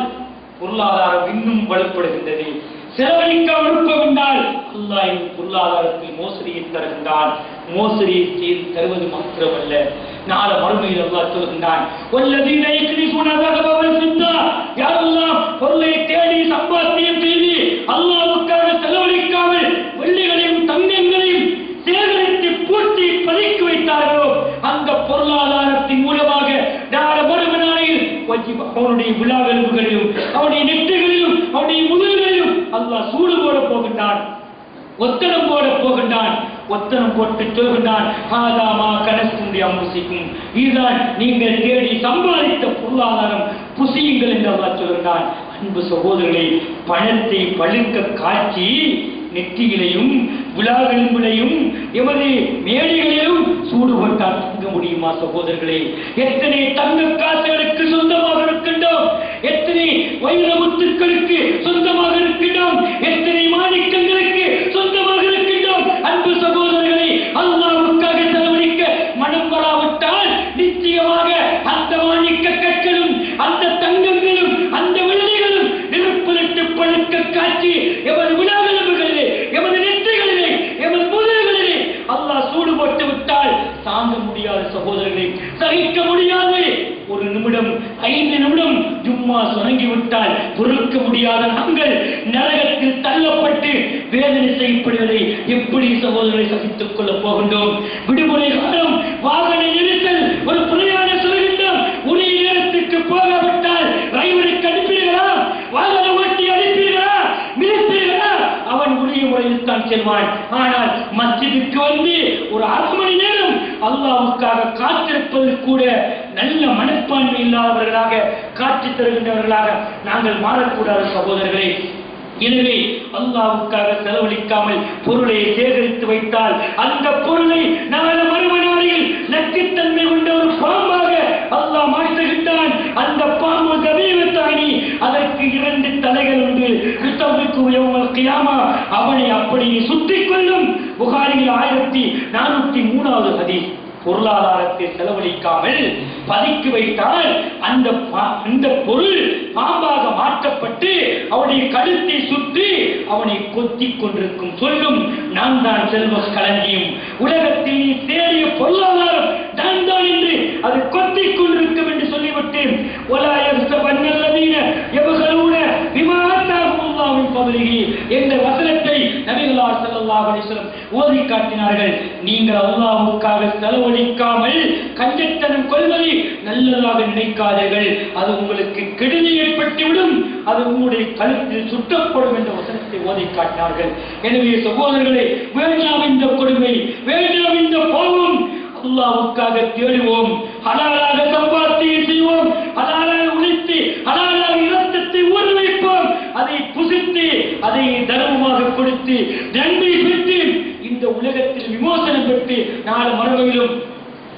பொருளாதாரம் இன்னும் வலுப்படுகின்றது. செலவழிக்காமல் இருப்பவென்றால் அல்லாஹ் இந்த பொருளாதாரத்தில் மோசடியை தருகின்றான். மோசடியை செய்து தருவது மாத்திரமல்ல, நாளை மறுமையில் அல்லாஹ் சொல்கின்றான், வல்லதீன யக்னிஸூன ذهب والفضة. யாரெல்லாம் பொருளை தேடி சம்பாத்தியம் செய்து அல்லாஹ்வுக்காக செலவழிக்காமல் வெள்ளிகளையும் தங்கங்களையும் சேகரித்து பூட்டி பதுக்கி வைத்தார்களோ அந்த பொருளாதாரத்தின் மூலமாக நாளை மறுமை நாளையில் அவனுடைய விழாவெலும்புகளிலும் அவனுடைய நெற்றிகளிலும் அவனுடைய முதுகுகளிலும் அல்லாஹ் சூடு போட போகின்றான், ஒத்தனம் போட போகின்றான். ஒத்தனம் போட்டு சொல்கின்றான், ஆதாமா கனஸ்துடைய அம்முசிக்கும், இதுதான் நீங்கள் தேடி சம்பாதித்த பொருளாதாரம், புசியுங்கள் என்று அல்லாஹ் சொல்கின்றான். அன்பு சகோதரர்களை, பணத்தை பழுக்க காட்சி நெற்றியிலையும் விழாவெலும்பிலையும் எமது மேடைகளிலும் சூடு போட்டால் தங்க முடியுமா? சகோதரர்களே, எத்தனை தங்க காசுகளுக்கு சொந்தமாக இருக்கின்றோம், எத்தனை வைர முத்துக்களுக்கு சொந்தமாக இருக்கின்றோம், எத்தனை மாணிக்கங்களுக்கு சொந்தமாக இருக்கின்றோம். அன்பு சகோதரர்களை, அல்லாஹ்வுக்காக செலவழிக்க மனம் வராவிட்டால் நிச்சயமாக அந்த மாணிக்க கற்களும் அந்த தங்கங்களும் அந்த வெள்ளிகளும் நெருப்பிலிட்டு பழுக்க காட்சி எமது விழாவெலும்புகளிலே, எமது நெற்றிகளிலே, எமது முதுகுகளிலே அல்லாஹ் சூடு போட்டு விட்டால் தாங்க முடியாது. சகோதரர்களே, சகிக்க முடியாது. ஒரு நிமிடம் 5 நிமிடம் ஜும்மா சொரங்கிவிட்டால் பொறுக்க முடியாத நாங்கள் நரகத்தில் தள்ளப்பட்டு வேதனை செய்யப்படுவதை எப்படி சகோதரரை சகித்துக் கொள்ள போகின்றோம்? விடுமுறை காலம், வாகன நெரிசல், ஒரு பிரயாணம் சொல்கின்றோம், உரிய நேரத்திற்கு போகாவிட்டால் டிரைவருக்கு அனுப்பீர்களா? வாகன ஓட்டி அனுப்பீர்களா? மிதிப்பீர்களா? அவன் உரிய முறையில் தான் செல்வான். ஆனால் மஸ்ஜிதுக்கு வந்து ஒரு 1/2 மணி நேரம் அல்லாஹ்வுக்காக காத்திருப்பது கூட நல்ல மனப்பான்மை இல்லாதவர்களாக காட்சி தருகின்றவர்களாக நாங்கள் மாறக்கூடாது. சகோதரர்களே, எனவே அல்லாஹ்வுக்காக செலவழிக்காமல் பொருளை சேகரித்து வைத்தால் அந்த பொருளை நாளை மறுமை நாளையில் நச்சுத்தன்மை கொண்ட ஒரு பாம்பாக அல்லாஹ் மாற்றுகின்றான். அந்த பாம்பு கபீரத்தானி அதற்கு 2 தலைகள் உண்டு. அவனை அப்படியே சுற்றிக் கொள்ளும். புகாரில் 1403வது ஹதீஸ். பொருளாதாரத்தை செலவழிக்காமல் பதுக்கி வைத்தால் அந்த பொருள் பாம்பாக மாற்றப்பட்டு அவனுடைய கழுத்தை சுற்றி அவனை கொத்திக் கொண்டிருக்கும். சொல்லும் நான் தான் செல்வ களஞ்சியம், உலகத்தில் நீ தேடிய பொருளாதாரம் நான் தான் என்று அது கொத்திக் கொண்டிருக்கும் என்று சொல்லிவிட்டு என்ற வசனத்தை நபிகளார் ஸல்லல்லாஹு அலைஹி வஸல்லம் ஓதி காட்டினார்கள். நீங்கள் அல்லாஹ்வுக்காக செலவழிக்காமல் கஞ்சத்தனம் கொள்வதை நல்லதாக நினைக்காதீர்கள், அது உங்களுக்கு கெடுதி ஏற்பட்டுவிடும், அது உங்களுடைய கழுத்தில் சுட்டப்படும் என்ற வசனத்தை ஓதி காட்டினார்கள். எனவே சகோதரர்களே, வேண்டாம் இந்த கொடுமை, வேண்டாம் இந்த பாவம். அல்லாஹ்வுக்காக தேடுவோம், ஹலாலாக சம்பாத்தியம் செய்வோம், ஹலாலாக உழைத்து ஹலாலாக இரத்தத்தை ஊற வைப்போம், அதை புசித்து அதை தர்மமாக கொடுத்து நன்மை பெற்று இந்த உலகத்தில் விமோசனம் பெற்று நாலு மறுமையிலும்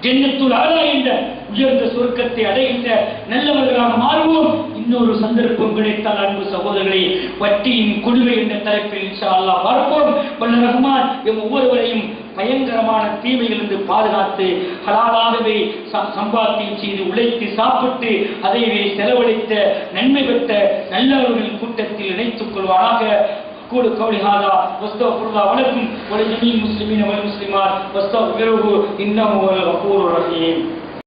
ஜன்னத்துல் ஆலா என்ற உயர்ந்த சொர்க்கத்தை அடைகின்ற நல்லவர்களாக மாறுவோம். இன்னொரு சந்தர்ப்பம் கிடைத்தால் அன்பு சகோதரர்களே, வட்டியின் கொடுமை என்ற தலைப்பில் இன்ஷா அல்லாஹ் பார்ப்போம். வல்ல ரஹ்மான் எம் ஒவ்வொருவரையும் பயங்கரமான தீமையிலிருந்து பாதுகாத்து ஹலாலாகவே சம்பாத்தியம் செய்து உழைத்து சாப்பிட்டு அதைவே செலவழித்த நன்மை பெற்ற நல்லவர்களின் கூட்டத்தில் இணைத்துக் கொள்வாராக. أقول قولي هذا واستغفر الله ولكم ولجميع المسلمين والمسلمات واستغفروه إنه هو الغفور الرحيم.